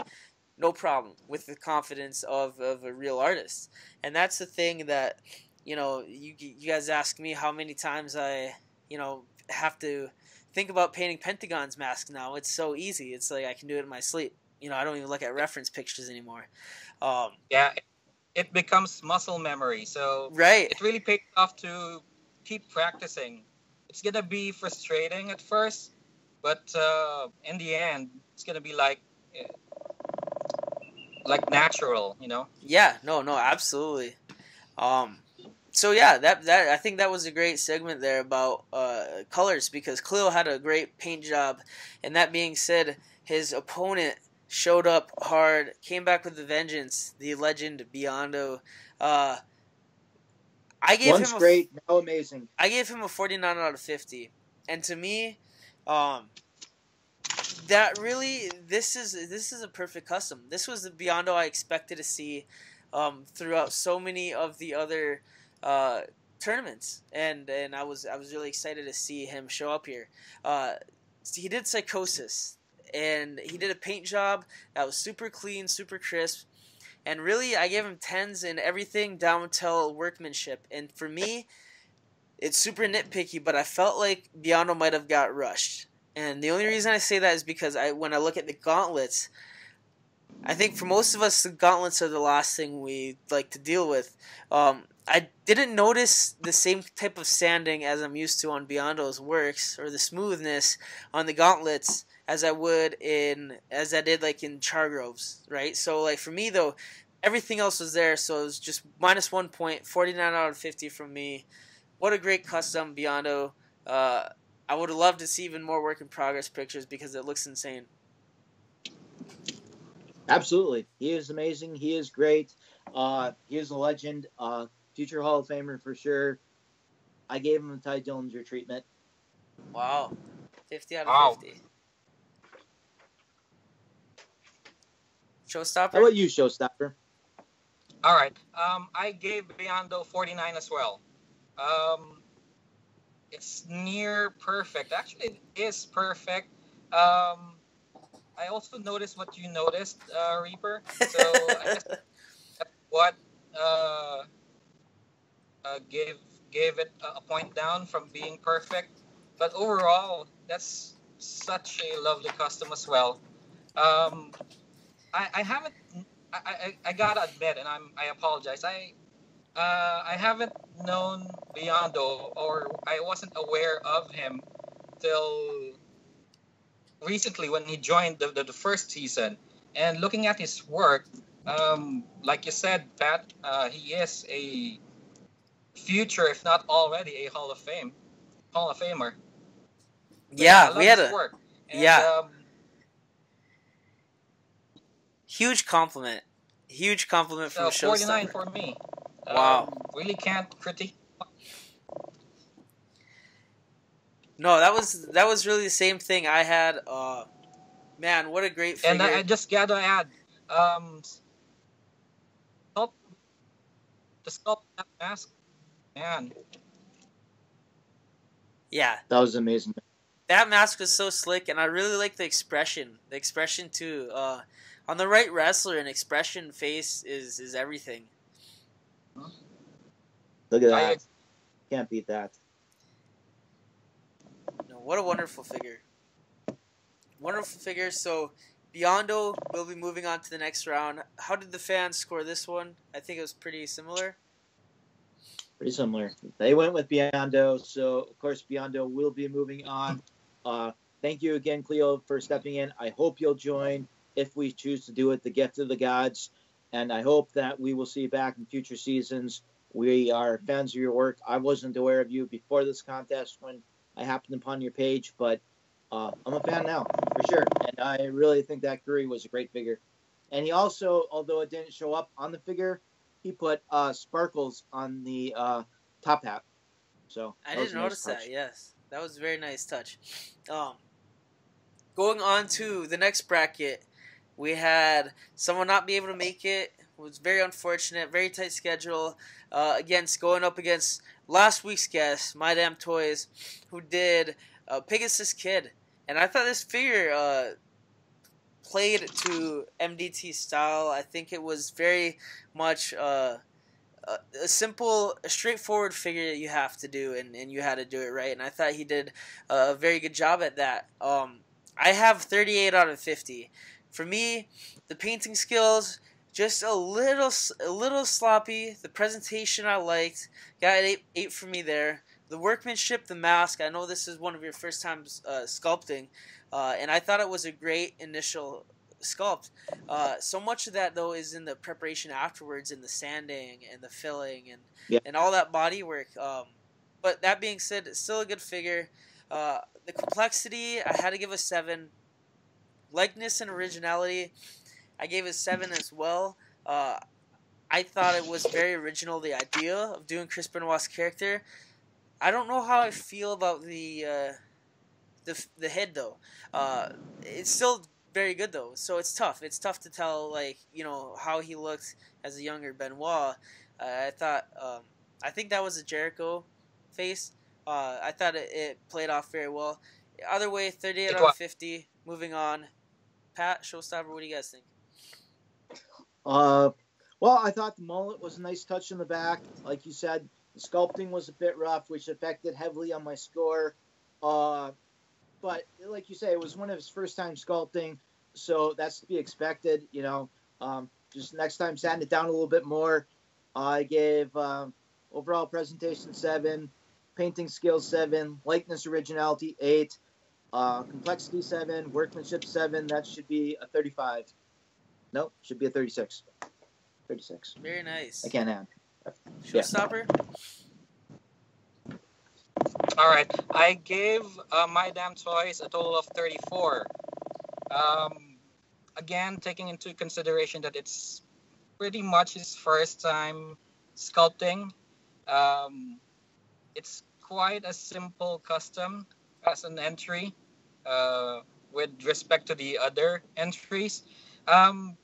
no problem with the confidence of a real artist. And that's the thing that, you know, you guys ask me how many times I, you know, have to think about painting Pentagon's mask now. It's so easy. It's like I can do it in my sleep. You know, I don't even look at reference pictures anymore. Yeah, it becomes muscle memory. So right. It really pays off to keep practicing. It's going to be frustrating at first, but in the end, it's going to be like natural, you know? Yeah, no, absolutely. So yeah, that I think that was a great segment there about colors, because Cleo had a great paint job, and that being said, his opponent showed up hard, came back with a vengeance, the legend Biondo. I gave Once him great, now amazing. I gave him a 49 out of 50, and to me, that really this is a perfect custom. This was the Biondo I expected to see throughout so many of the other tournaments, and I was really excited to see him show up here. He did Psychosis, and he did a paint job that was super clean, super crisp, and really I gave him 10s in everything down till workmanship. And for me, it's super nitpicky, but I felt like Biondo might have got rushed. And the only reason I say that is because when I look at the gauntlets, I think for most of us, the gauntlets are the last thing we like to deal with. I didn't notice the same type of sanding as I'm used to on Biondo's works, or the smoothness on the gauntlets as I did like in Chargrove's, right? So like for me though, everything else was there, so it was just minus 1 point, 49 out of 50 from me. What a great custom, Biondo. I would love to see even more work in progress pictures because it looks insane. Absolutely. He is amazing. He is great. He is a legend. Future Hall of Famer for sure. I gave him the Ty Dillinger treatment. Wow. 50 out Wow. of 50. Showstopper? How about you, Showstopper? All right. I gave Beyando 49 as well. It's near perfect. Actually, it is perfect. I also noticed what you noticed, Reaper. So I guess that's what gave it a point down from being perfect. But overall, that's such a lovely custom as well. I haven't. I gotta admit, and I apologize. I haven't known Beyando, or I wasn't aware of him till recently when he joined the first season. And looking at his work, like you said, Pat, he is a future, if not already, a Hall of Famer. Yeah, I love we had his a work. And, yeah. Huge compliment. Huge compliment from so 49 Showstopper. for me. Wow. Really can't critique. No, that was really the same thing I had. Man, what a great figure. And I just gotta add, sculpt, the sculpt that mask, man. Yeah. That was amazing. That mask was so slick, and I really like the expression. The expression too. On the right wrestler, an expression face is everything. Look at that. Can't beat that. No, what a wonderful figure. Wonderful figure. So, Beyando will be moving on to the next round. How did the fans score this one? I think it was pretty similar. Pretty similar. They went with Beyando, so of course Beyando will be moving on. Thank you again, Cleo, for stepping in. I hope you'll join if we choose to do it, the Gift of the Gods. And I hope that we will see you back in future seasons. We are fans of your work. I wasn't aware of you before this contest when I happened upon your page, but I'm a fan now, for sure. And I really think that Curry was a great figure. And he also, although it didn't show up on the figure, he put sparkles on the top hat. So I didn't notice that, yes. That was a very nice touch. Going on to the next bracket, we had someone not be able to make it. It was very unfortunate, very tight schedule. Going up against last week's guest, My Damn Toys, who did Pegasus Kid. And I thought this figure played to MDT style. I think it was very much a simple, a straightforward figure that you have to do, and you had to do it right. And I thought he did a very good job at that. I have 38 out of 50. For me, the painting skills, just a little sloppy. The presentation I liked. Got 8 for me there. The workmanship, the mask, I know this is one of your first times sculpting, and I thought it was a great initial sculpt. So much of that, though, is in the preparation afterwards, in the sanding and the filling and all that body work. But that being said, it's still a good figure. The complexity, I had to give a 7. Likeness and originality, I gave a 7 as well. I thought it was very original, the idea of doing Chris Benoit's character. I don't know how I feel about the head, though. It's still very good, though, so it's tough. It's tough to tell, like, you know, how he looked as a younger Benoit. I think that was a Jericho face. I thought it played off very well. Either way, 38 out of 50. Moving on. Pat, Showstopper, what do you guys think? Well, I thought the mullet was a nice touch in the back. Like you said, the sculpting was a bit rough, which affected heavily on my score. But like you say, it was one of his first time sculpting, so that's to be expected. You know, just next time sand it down a little bit more. I gave overall presentation 7, painting skills 7, likeness originality 8, complexity 7, workmanship 7. That should be a 35. Nope, should be a 36. 36. Very nice. I can't add. Showstopper? All right. I gave My Damn Toys a total of 34. Um, Again, taking into consideration that it's pretty much his first time sculpting. Um, it's quite a simple custom as an entry with respect to the other entries. Um,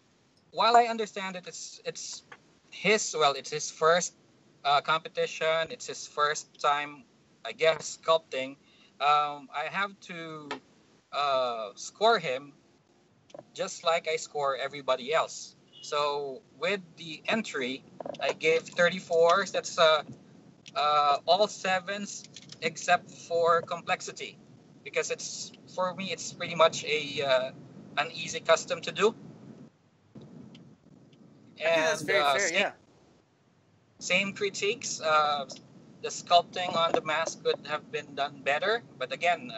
while I understand that it's his first competition. It's his first time, I guess, sculpting. I have to score him just like I score everybody else. So with the entry, I gave 34s. That's all sevens except for complexity, because it's for me it's pretty much an easy custom to do. I think that's And very fair. Yeah. same critiques. The sculpting on the mask could have been done better, but again,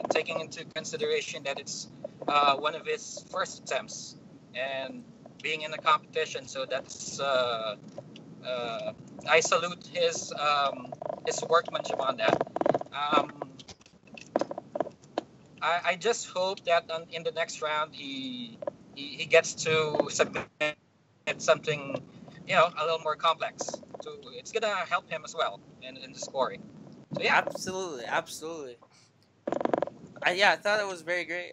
taking into consideration that it's one of his first attempts and being in a competition, so that's I salute his workmanship on that. Um, I just hope that in the next round he gets to submit something, a little more complex. So it's gonna help him as well in the scoring. So yeah, Absolutely, absolutely. I thought it was very great.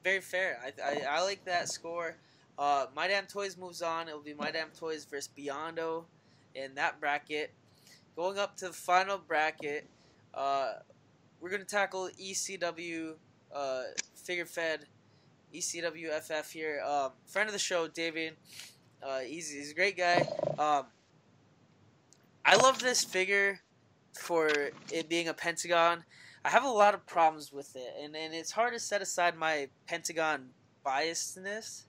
Very fair. I like that score. My Damn Toys moves on. It'll be My Damn Toys versus Biondo in that bracket. Going up to the final bracket, we're gonna tackle ECW, figure fed, ECW FF here. Friend of the show, David. He's a great guy. I love this figure for it being a pentagon. I have a lot of problems with it, and it's hard to set aside my pentagon biasness,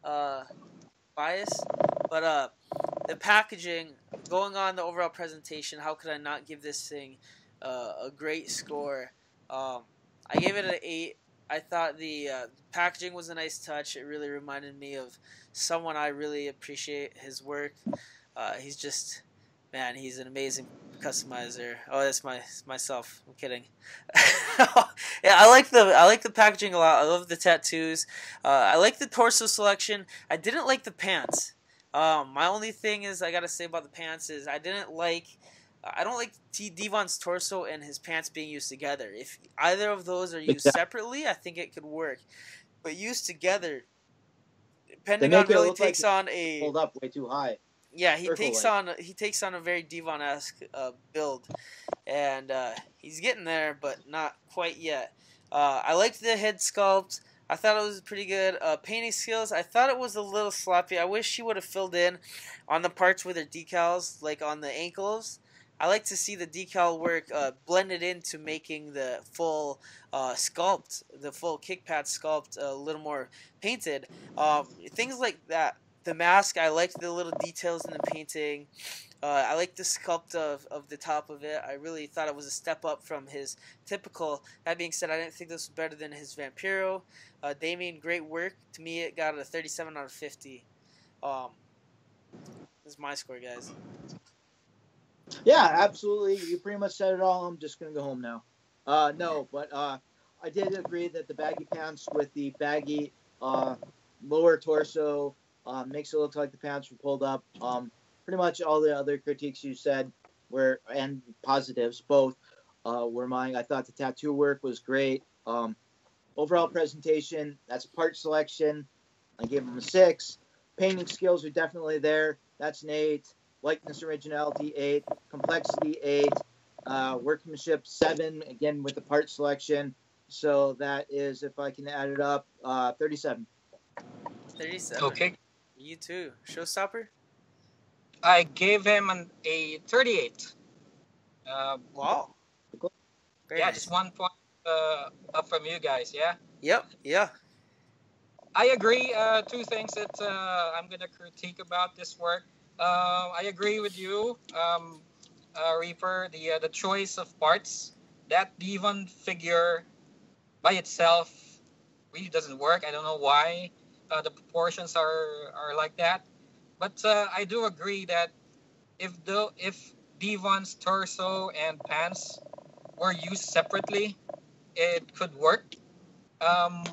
bias, but the packaging, going on the overall presentation, how could I not give this thing a great score? I gave it an 8. I thought the packaging was a nice touch. It really reminded me of someone I really appreciate his work. He's just, man, he's an amazing customizer. Oh, that's myself. I'm kidding. Yeah, I like the packaging a lot. I love the tattoos. I like the torso selection. I didn't like the pants. My only thing is I gotta say about the pants is I don't like Devon's torso and his pants being used together. If either of those are used separately, I think it could work. But used together, Pentagon really takes on a hold up way too high. Yeah, he takes on a very Devon-esque build, and he's getting there, but not quite yet. I liked the head sculpt. I thought it was pretty good. Painting skills, I thought it was a little sloppy. I wish she would have filled in on the parts with her decals, like on the ankles. I like to see the decal work blended into making the full sculpt, the full kick pad sculpt a little more painted. Things like that. The mask, I liked the little details in the painting. I like the sculpt of the top of it. I really thought it was a step up from his typical. That being said, I didn't think this was better than his Vampiro. Damien, great work. To me, it got a 37 out of 50. This is my score, guys. Yeah, absolutely. You pretty much said it all. I'm just going to go home now. No, but I did agree that the baggy pants with the baggy lower torso makes it look like the pants were pulled up. Pretty much all the other critiques you said were, and positives both, were mine. I thought the tattoo work was great. Overall presentation, that's part selection. I gave him a 6. Painting skills are definitely there. That's an 8. Likeness originality 8. Complexity 8. Workmanship 7. Again with the part selection. So that is, if I can add it up, 37. 37. Okay. You too. Showstopper? I gave him a 38. Wow. Very yeah, nice. just 1 point up from you guys. Yeah. Yep. Yeah. I agree. 2 things that I'm gonna critique about this work. I agree with you, Reaper. The choice of parts, that Devon figure by itself really doesn't work. I don't know why the proportions are like that, but I do agree that if Devon's torso and pants were used separately, it could work. Um,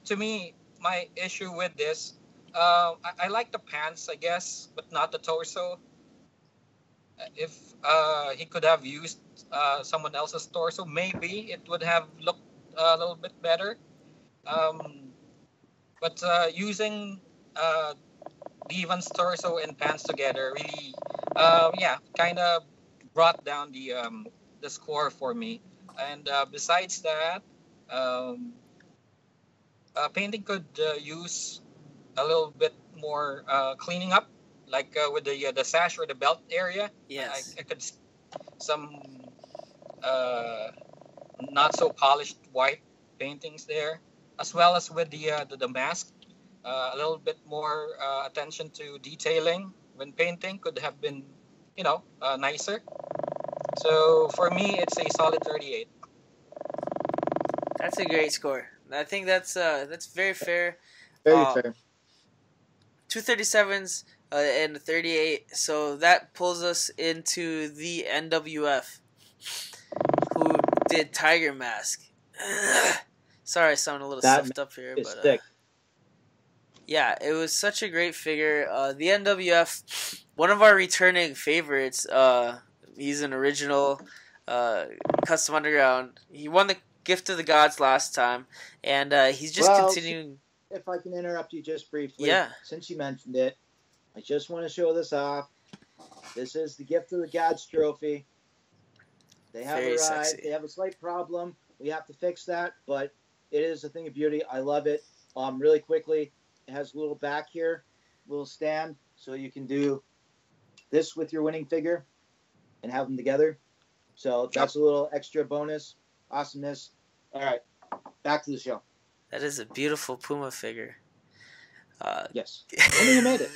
to me, my issue with this, I like the pants, I guess, but not the torso. If he could have used someone else's torso, maybe it would have looked a little bit better. Um, but using Devon's torso and pants together really, yeah, kind of brought down the score for me. And besides that, um, painting could use a little bit more cleaning up, like with the sash or the belt area. Yes. I could see some uh, not so polished white paintings there, as well as with the mask. A little bit more attention to detailing when painting could have been, nicer. So for me, it's a solid 38. That's a great score. I think that's very fair. Very fair. 237s and a 38. So that pulls us into the NWF, who did Tiger Mask. Sorry, I sound a little stuffed up here, but thick. Yeah, it was such a great figure. The NWF, one of our returning favorites. He's an original Custom Underground. He won the Gift of the Gods last time, and he's just continuing. If I can interrupt you just briefly, yeah. Since you mentioned it, I just want to show this off. This is the Gift of the Gods trophy. They have Very arrived. sexy. They have a slight problem. We have to fix that, but it is a thing of beauty. I love it. Really quickly, it has a little back here, little stand, so you can do this with your winning figure and have them together. So that's a little extra bonus. Awesomeness. All right, back to the show. That is a beautiful Puma figure. Yes. When you made it.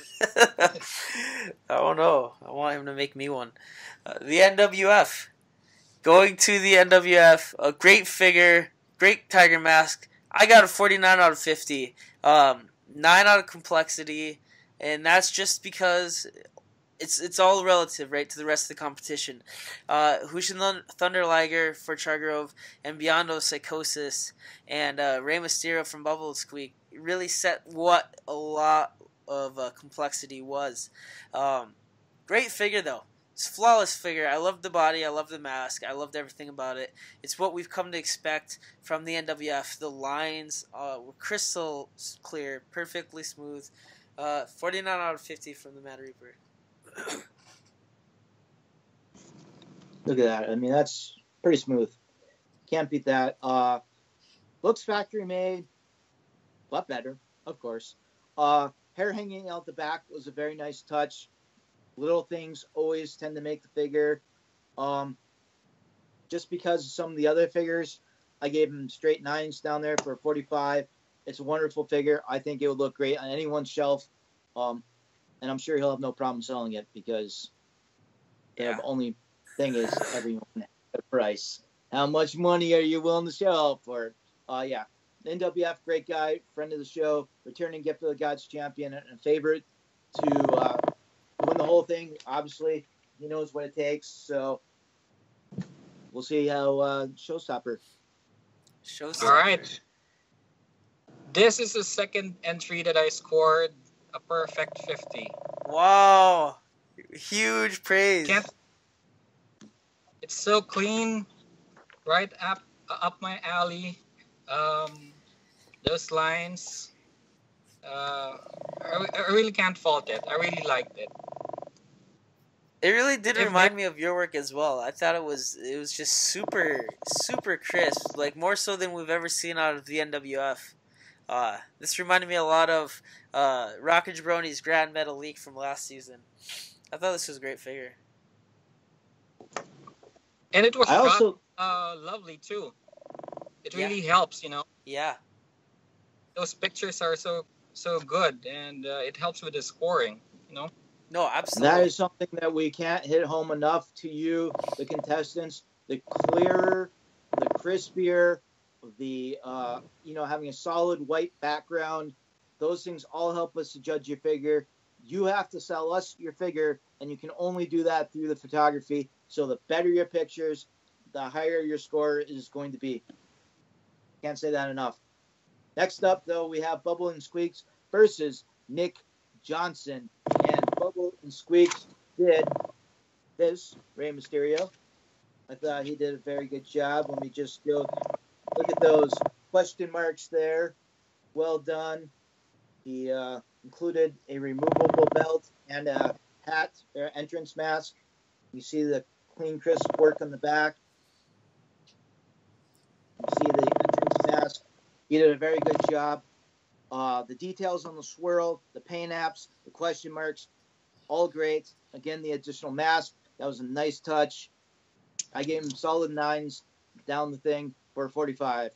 I don't know. I want him to make me one. The NWF. Going to the NWF. A great figure. Great Tiger Mask. I got a 49 out of 50. 9 out of complexity. And that's just because it's all relative, right, to the rest of the competition. Hushin Thunder Liger for Chargrove and Biondo Psychosis and Rey Mysterio from Bubble Squeak really set what a lot of complexity was. Great figure, though. It's a flawless figure. I loved the body. I loved the mask. I loved everything about it. It's what we've come to expect from the NWF. The lines were crystal clear, perfectly smooth. 49 out of 50 from the Mad Reaper. Look at that. I mean, that's pretty smooth. Can't beat that. Looks factory made, but better, of course. Hair hanging out the back was a very nice touch. Little things always tend to make the figure. Just because of some of the other figures, I gave him straight 9s down there for 45. It's a wonderful figure. I think it would look great on anyone's shelf. And I'm sure he'll have no problem selling it because the only thing is everyone has a price. How much money are you willing to sell for? The NWF, great guy, friend of the show, returning Gift of the Gods champion, and a favorite to win the whole thing. Obviously, he knows what it takes. So we'll see how Showstopper. All right. This is the second entry that I scored a perfect 50. Wow. Huge praise. It's so clean, right up my alley. Those lines, I really can't fault it. I really liked it. It really did remind me of your work as well. I thought it was just super, super crisp, like more so than we've ever seen out of the NWF. This reminded me a lot of Rocket Jabroni's Grand Metal Leak from last season. I thought this was a great figure. And it was lovely too. It really helps, Yeah. Those pictures are so good, and it helps with the scoring, No, absolutely. That is something that we can't hit home enough to you, the contestants. The clearer, the crispier, the having a solid white background, those things all help us to judge your figure. You have to sell us your figure, and you can only do that through the photography. So the better your pictures, the higher your score is going to be. Can't say that enough. Next up, though, we have Bubble and Squeaks versus Nick Johnson. And Bubble and Squeaks did this, Rey Mysterio. I thought he did a very good job. When we just go look at those question marks there. Well done. He included a removable belt and a hat, or entrance mask. You see the clean, crisp work on the back. You see the entrance mask. He did a very good job. The details on the swirl, the paint apps, the question marks, all great. Again, the additional mask, that was a nice touch. I gave him solid 9s down the thing for 45.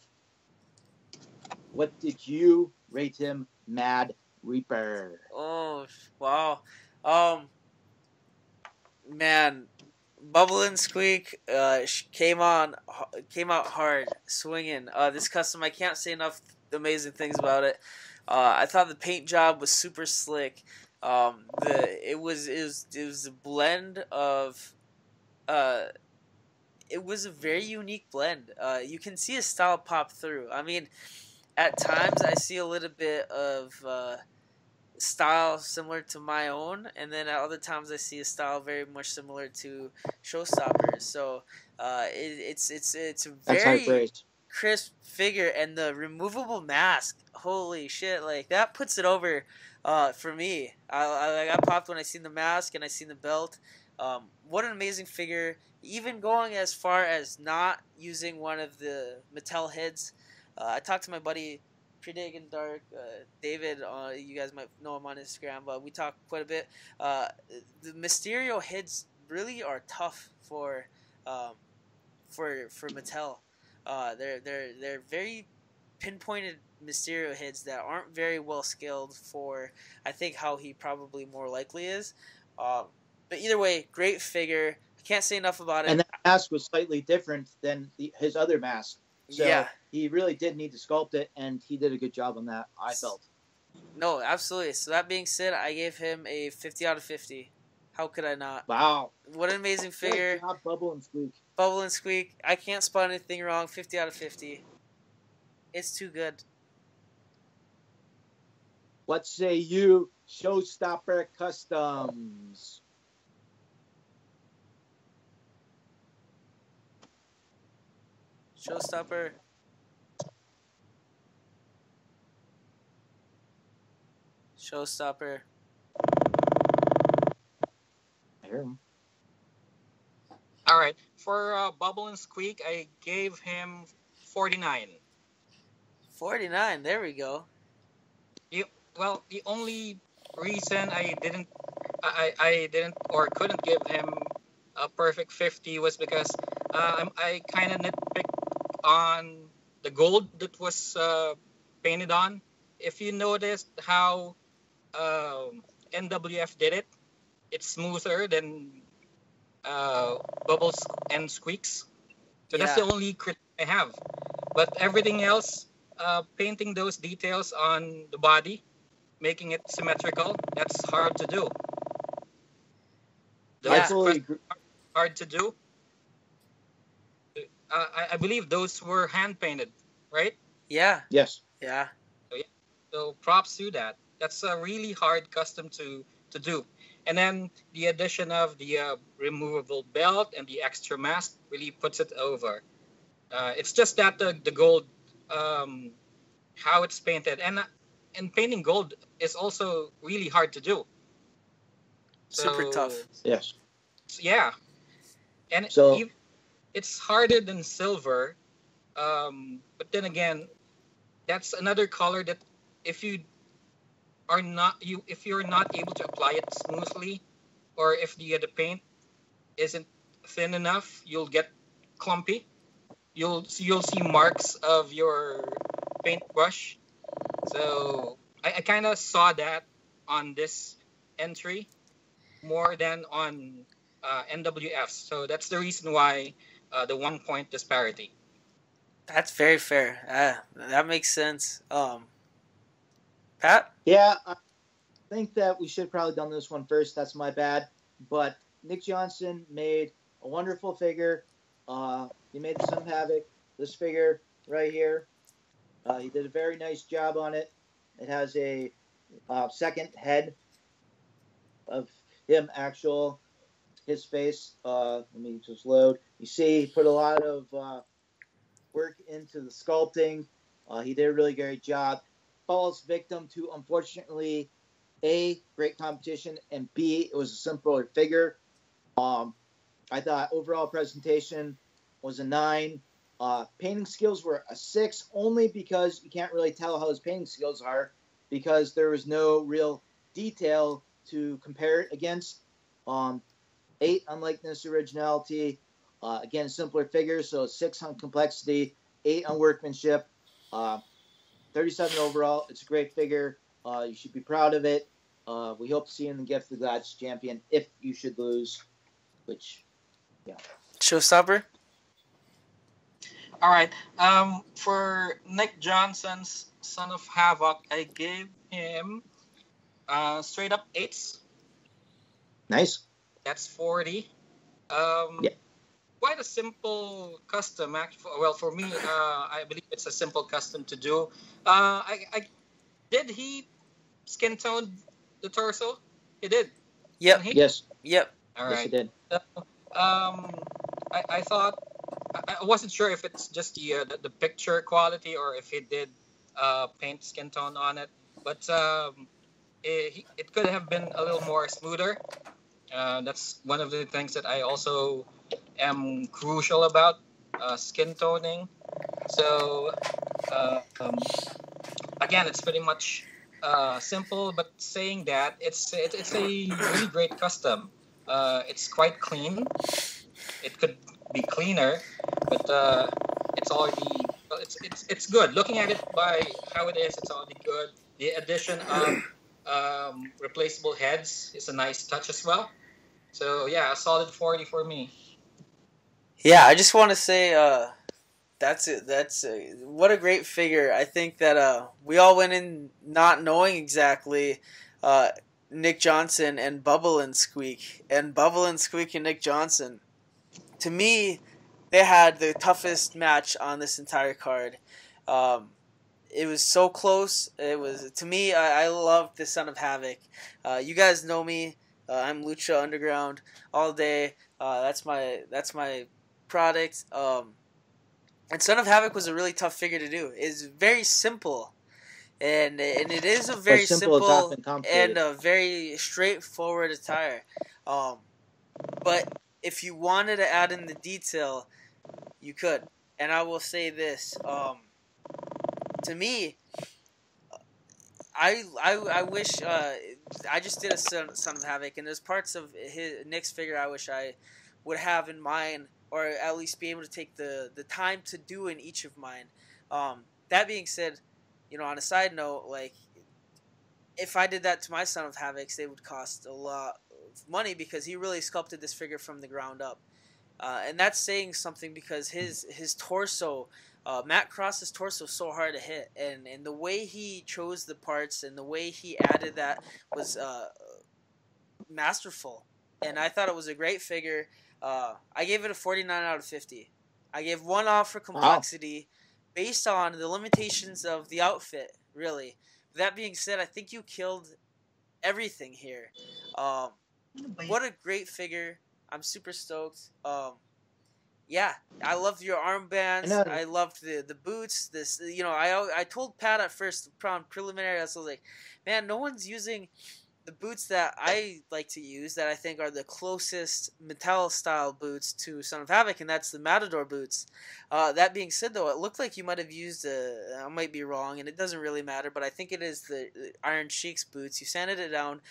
What did you rate him, Mad Reaper? Oh, wow. Man, Bubble and Squeak came out hard, swinging. This custom, I can't say enough amazing things about it. I thought the paint job was super slick. It was a blend of it was a very unique blend. You can see a style pop through. I mean, at times I see a little bit of style similar to my own, and then at other times I see a style very much similar to Showstoppers. So it's a very crisp figure, and the removable mask, holy shit, like that puts it over for me. I popped when I seen the mask and I seen the belt. What an amazing figure. Even going as far as not using one of the Mattel heads. I talked to my buddy Predig and Dark, David, you guys might know him on Instagram, but we talk quite a bit. The Mysterio heads really are tough for Mattel. They're very pinpointed Mysterio heads that aren't very well scaled for, I think, how he probably more likely is. But either way, great figure. I can't say enough about it. And that mask was slightly different than his other mask. So yeah. He really did need to sculpt it, and he did a good job on that, I felt. No, absolutely. So that being said, I gave him a 50 out of 50. How could I not? Wow. What an amazing figure. Good job, Bubble and Squeak. Bubble and Squeak. I can't spot anything wrong. 50 out of 50. It's too good. What say you, Showstopper Customs? Showstopper. Showstopper. I hear him. All right. For Bubble and Squeak, I gave him 49. 49. There we go. Well, the only reason I didn't or couldn't give him a perfect 50 was because I kind of nitpicked on the gold that was painted on. If you noticed how NWF did it, it's smoother than Bubbles and Squeaks. So that's the only critique I have. But everything else, painting those details on the body, making it symmetrical, that's hard to do. That's hard to do. I believe those were hand painted, right? Yeah. Yes. Yeah. So props to that. That's a really hard custom to do. And then the addition of the removable belt and the extra mask really puts it over. It's just that the gold, how it's painted, and painting gold is also really hard to do. Super tough. Yes. Yeah. And it's harder than silver. But then again, that's another color that if you're not able to apply it smoothly, or if the paint isn't thin enough, you'll get clumpy. You'll see marks of your paintbrush. So I kind of saw that on this entry more than on NWF. So that's the reason why the 1 point disparity. That's very fair. That makes sense. Pat? Yeah, I think that we should have probably done this one first. That's my bad. But Nick Johnson made a wonderful figure. He made the Son of Havoc. This figure right here, he did a very nice job on it. It has a second head of him, his face. Let me just load. You see, he put a lot of work into the sculpting. He did a really great job. Falls victim to, unfortunately, A, great competition, and B, it was a simpler figure. I thought overall presentation was a 9. Painting skills were a 6, only because you can't really tell how his painting skills are, because there was no real detail to compare it against. 8 on likeness originality. Again, simpler figures, so 6 on complexity, 8 on workmanship, 37 overall. It's a great figure. You should be proud of it. We hope to see you in the Gift of the Gods champion if you should lose, which, yeah. Showstopper? All right. For Nick Johnson's Son of Havoc, I gave him straight up 8s. Nice. That's 40. Yeah. Quite a simple custom. Well, for me, I believe it's a simple custom to do. Did he skin tone the torso? He did. Yep. Yes. Yep. All right. Yes, he did. I thought I wasn't sure if it's just the picture quality or if he did paint skin tone on it, but it could have been a little more smoother. That's one of the things that I also am crucial about skin toning. So again, it's pretty much simple, but saying that it's a really great custom. It's quite clean. It could be cleaner, but it's good. Looking at it by how it is, it's already good. The addition of replaceable heads is a nice touch as well. So yeah, a solid 40 for me. Yeah, I just want to say what a great figure. I think that we all went in not knowing exactly Nick Johnson and Bubble and Squeak and Nick Johnson. To me, they had the toughest match on this entire card. It was so close. It was, to me, I loved the Son of Havoc. You guys know me. I'm Lucha Underground all day. That's my product. And Son of Havoc was a really tough figure to do. It's very simple. And it is a very simple and a very straightforward attire. But if you wanted to add in the detail, you could. And I will say this. To me, I wish I just did a Son of Havoc, and there's parts of Nick's figure I wish I would have in mind, or at least be able to take the time to do in each of mine. That being said, on a side note, like, if I did that to my Son of Havocs, they would cost a lot of money, because he really sculpted this figure from the ground up. And that's saying something, because his torso, Matt Cross's torso, is so hard to hit, and the way he chose the parts and the way he added that was masterful. And I thought it was a great figure. I gave it a 49 out of 50. I gave 1 off for complexity, based on the limitations of the outfit, really. That being said, I think you killed everything here. What a great figure. I'm super stoked. Yeah, I loved your armbands. I loved the boots. I told Pat at first, preliminary, I was like, man, no one's using the boots that I like to use, that I think are the closest Mattel style boots to Son of Havoc, and that's the Matador boots. That being said, though, it looked like you might have used I might be wrong, and it doesn't really matter, but I think it is the Iron Sheik's boots. You sanded it down,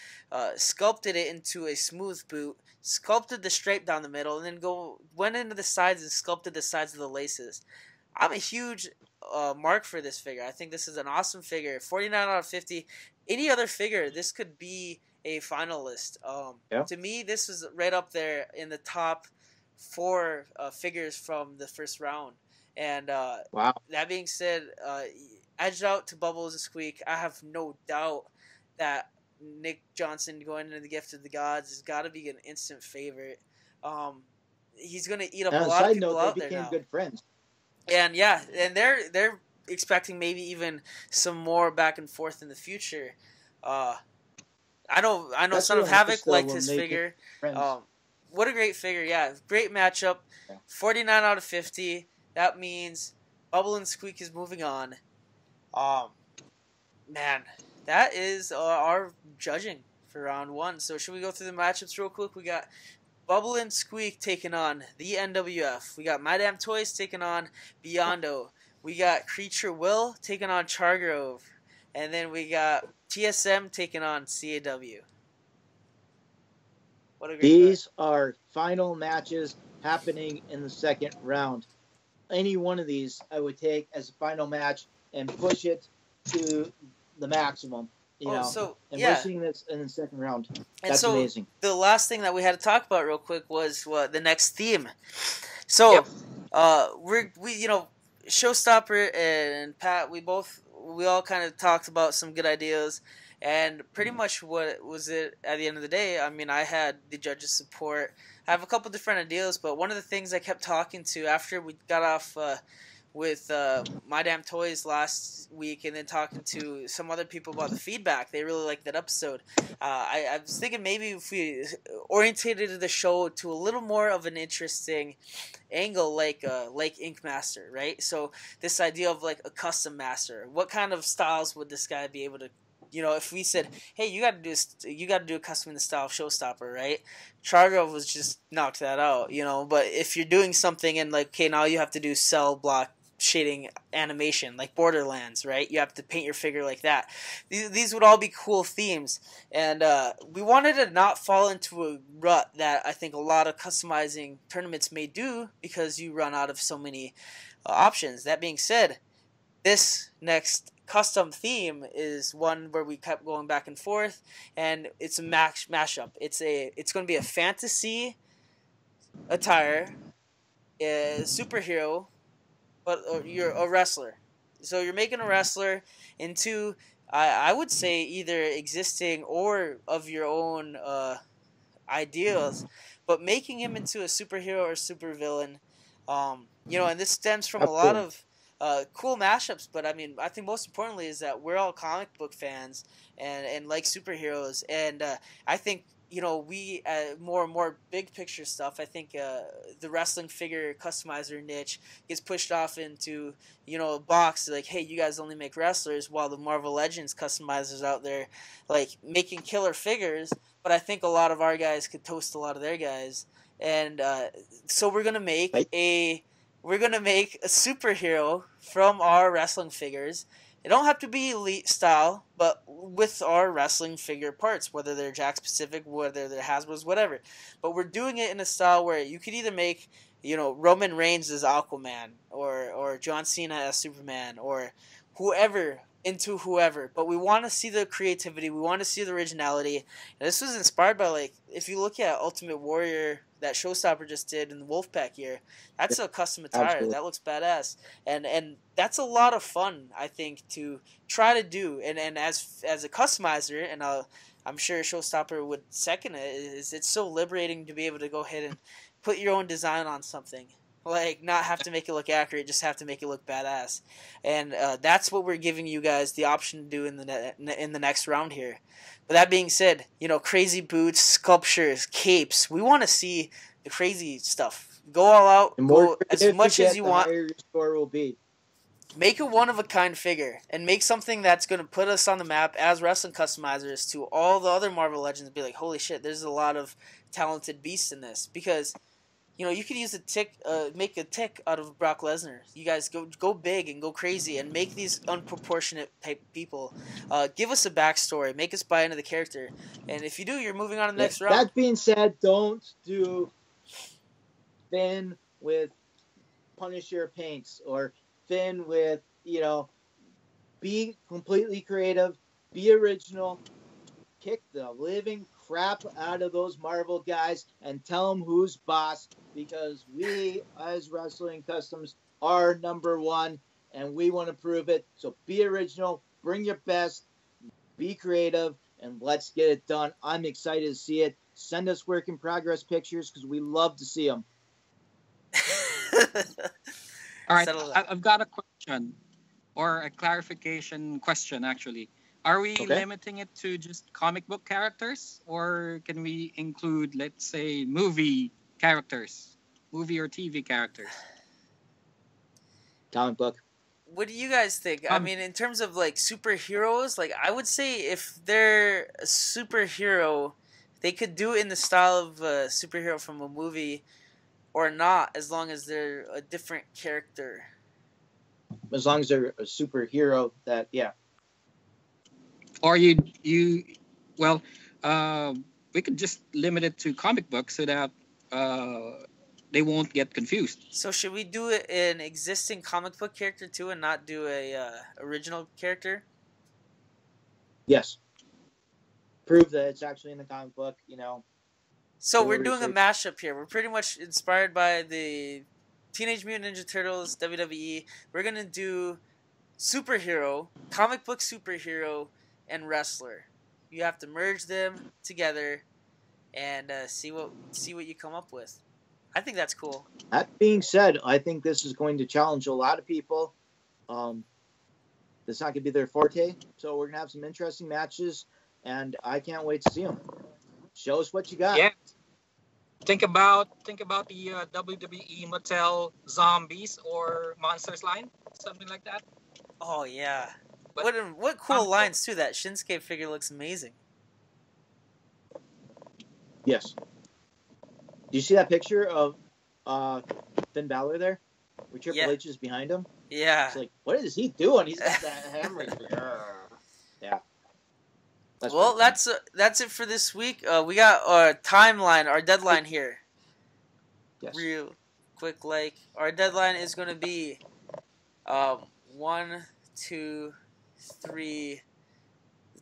sculpted it into a smooth boot, sculpted the stripe down the middle, and then went into the sides and sculpted the sides of the laces. I'm a huge mark for this figure. I think this is an awesome figure. 49 out of 50. Any other figure, this could be a finalist. To me, this is right up there in the top 4 figures from the first round. And wow. That being said, edged out to Bubbles and Squeak, I have no doubt that Nick Johnson going into the Gift of the Gods has got to be an instant favorite. he's gonna eat up And a on a lot of side people note, out they there became now. good friends. And yeah, and they're expecting maybe even some more back and forth in the future. I know Son Especially of when Havoc Rista liked will his make it figure. friends. What a great figure, yeah. Great matchup. Yeah. 49 out of 50. That means Bubble and Squeak is moving on. Man, that is our judging for round 1. So should we go through the matchups real quick? We got Bubble and Squeak taking on the NWF. We got My Damn Toys taking on Beyonto. We got Creature Will taking on Chargrove. And then we got TSM taking on CAW. What a great These are final matches happening in the second round. Any one of these I would take as a final match and push it to the maximum. And we're seeing this in the second round. And That's so amazing. The last thing that we had to talk about real quick was the next theme. So, Showstopper and Pat, we all kind of talked about some good ideas, and pretty much what was it at the end of the day. I mean, I had the judges' support. I have a couple different ideas, but one of the things I kept talking to after we got off with My Damn Toys last week, and then talking to some other people about the feedback. They really liked that episode. I was thinking maybe if we orientated the show to a little more of an interesting angle, like Ink Master, right? So this idea of like a custom master. What kind of styles would this guy be able to? If we said, "Hey, you got to do a custom in the style of Showstopper," right? Chargrove was just knocked that out, But if you're doing something and like, okay, now you have to do cell block shading animation like Borderlands, right? You have to paint your figure like that. These would all be cool themes, and we wanted to not fall into a rut that I think a lot of customizing tournaments may do because you run out of so many options. That being said, this next custom theme is one where we kept going back and forth, and it's a mashup. It's going to be a fantasy attire, a superhero, but you're a wrestler. So you're making a wrestler into, I would say, either existing or of your own ideas, but making him into a superhero or supervillain. And this stems from a lot of cool mashups, but I mean, I think most importantly is that we're all comic book fans and like superheroes, and I think we more and more big picture stuff. I think the wrestling figure customizer niche gets pushed off into a box like, hey, you guys only make wrestlers, while the Marvel Legends customizers out there like making killer figures. But I think a lot of our guys could toast a lot of their guys, and so we're gonna make a superhero from our wrestling figures. They don't have to be elite style, but with our wrestling figure parts, whether they're Jakks Pacific, whether they're Hasbro's, whatever. But we're doing it in a style where you could either make, Roman Reigns as Aquaman, or John Cena as Superman, or whoever into whoever. But we want to see the creativity. We want to see the originality. And this was inspired by, like, if you look at Ultimate Warrior that Showstopper just did in the Wolfpack year, that's a custom attire. Absolutely. That looks badass, and that's a lot of fun, I think, to try to do. And as a customizer, and I'm sure Showstopper would second it, is it's so liberating to be able to go ahead and put your own design on something. Like, not have to make it look accurate, just have to make it look badass. And that's what we're giving you guys the option to do in the next round here. But that being said, crazy boots, sculptures, capes. We want to see the crazy stuff. Go all out. Go as much as you want. The higher your score will be. Make a one-of-a-kind figure, and make something that's going to put us on the map as wrestling customizers to all the other Marvel Legends. Be like, holy shit, there's a lot of talented beasts in this. Because you could use make a tick out of Brock Lesnar. You guys go big and go crazy and make these unproportionate type people. Give us a backstory. Make us buy into the character. And if you do, you're moving on to the next round. That being said, don't do Finn with Punisher paints, or Finn with, be completely creative, be original, kick the living crap out of those Marvel guys and tell them who's boss, because we as Wrestling Customs are number one and we want to prove it. So be original, bring your best, be creative, and let's get it done. I'm excited to see it. Send us work in progress pictures because we love to see them. All right, Settle that. I've got a question, or a clarification question, actually. Are we Okay. limiting it to just comic book characters, or can we include, let's say, movie characters, movie or TV characters? Comic book. What do you guys think? I mean, in terms of like superheroes, like I would say if they're a superhero, they could do it in the style of a superhero from a movie or not, as long as they're a different character. As long as they're a superhero, that yeah. Or well, we could just limit it to comic books so that they won't get confused. So should we do an existing comic book character too, and not do a original character? Yes. Prove that it's actually in the comic book, you know. So Do we're doing a research. mashup here. We're pretty much inspired by the Teenage Mutant Ninja Turtles, WWE. We're gonna do superhero, comic book superhero, and wrestler. You have to merge them together and see what you come up with. I think that's cool. That being said, I think this is going to challenge a lot of people. It's not going to be their forte, so we're going to have some interesting matches, and I can't wait to see them. Show us what you got. Yeah. Think about the WWE Mattel Zombies or Monsters line, something like that. Oh yeah. But What cool lines too. That Shinsuke figure looks amazing. Yes. Do you see that picture of Finn Balor there? Where Triple H is behind him? Yeah. It's like, what is he doing? He's got that hammer. Yeah. Well, that's it for this week. We got our timeline, our deadline here. Yes. Real quick, like our deadline is going to be 1, 2, 3,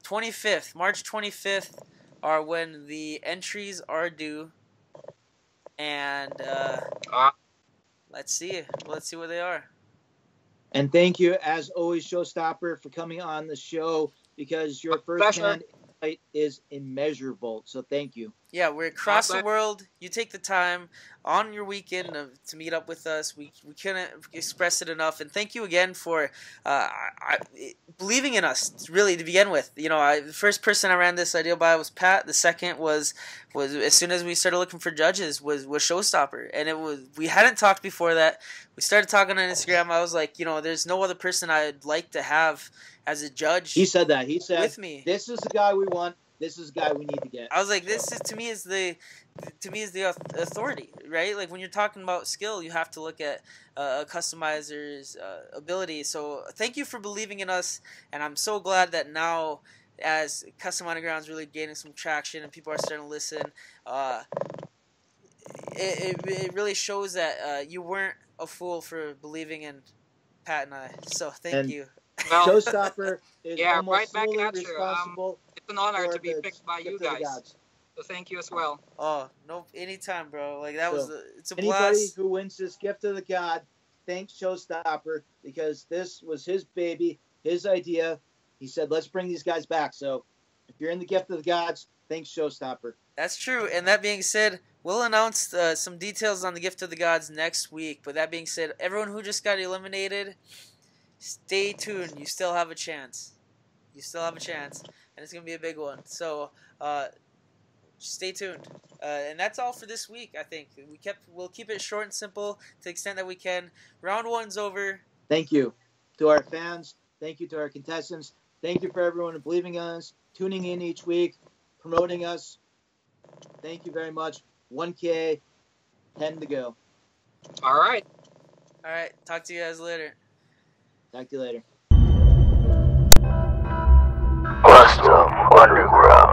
25th, March 25th are when the entries are due, and let's see what they are. And thank you, as always, Showstopper, for coming on the show, because your first-hand insight is immeasurable. So thank you. Yeah, we're across the world. You take the time on your weekend to meet up with us. We couldn't express it enough. And thank you again for believing in us, really, to begin with. You know, the first person I ran this idea by was Pat. The second was as soon as we started looking for judges was Showstopper. And we hadn't talked before that. We started talking on Instagram. I was like, you know, there's no other person I'd like to have as a judge. He said that. He said, with me. This is the guy we want. This is the guy we need to get. I was like, this is to me is the authority, right? Like when you're talking about skill, you have to look at a customizer's ability. So thank you for believing in us, and I'm so glad that now, as Custom Underground is really gaining some traction and people are starting to listen, it really shows that you weren't a fool for believing in Pat and I. So thank you. Well, Showstopper is almost right back solely at you. responsible. It's an honor to be picked by you guys. So thank you as well. Oh, no, anytime, bro. Like it's a anybody blast. who wins this gift of the god, thanks Showstopper, because this was his baby, his idea. He said, let's bring these guys back. So if you're in the gift of the gods, thanks Showstopper. That's true. And that being said, we'll announce some details on the gift of the gods next week. But that being said, everyone who just got eliminated, stay tuned. You still have a chance. You still have a chance. And it's going to be a big one. So stay tuned. And that's all for this week, I think. We'll keep it short and simple to the extent that we can. Round 1's over. Thank you to our fans. Thank you to our contestants. Thank you for everyone believing in us, tuning in each week, promoting us. Thank you very much. 1K, 10 to go. All right. All right. Talk to you guys later. Talk to you later. Custom Underground.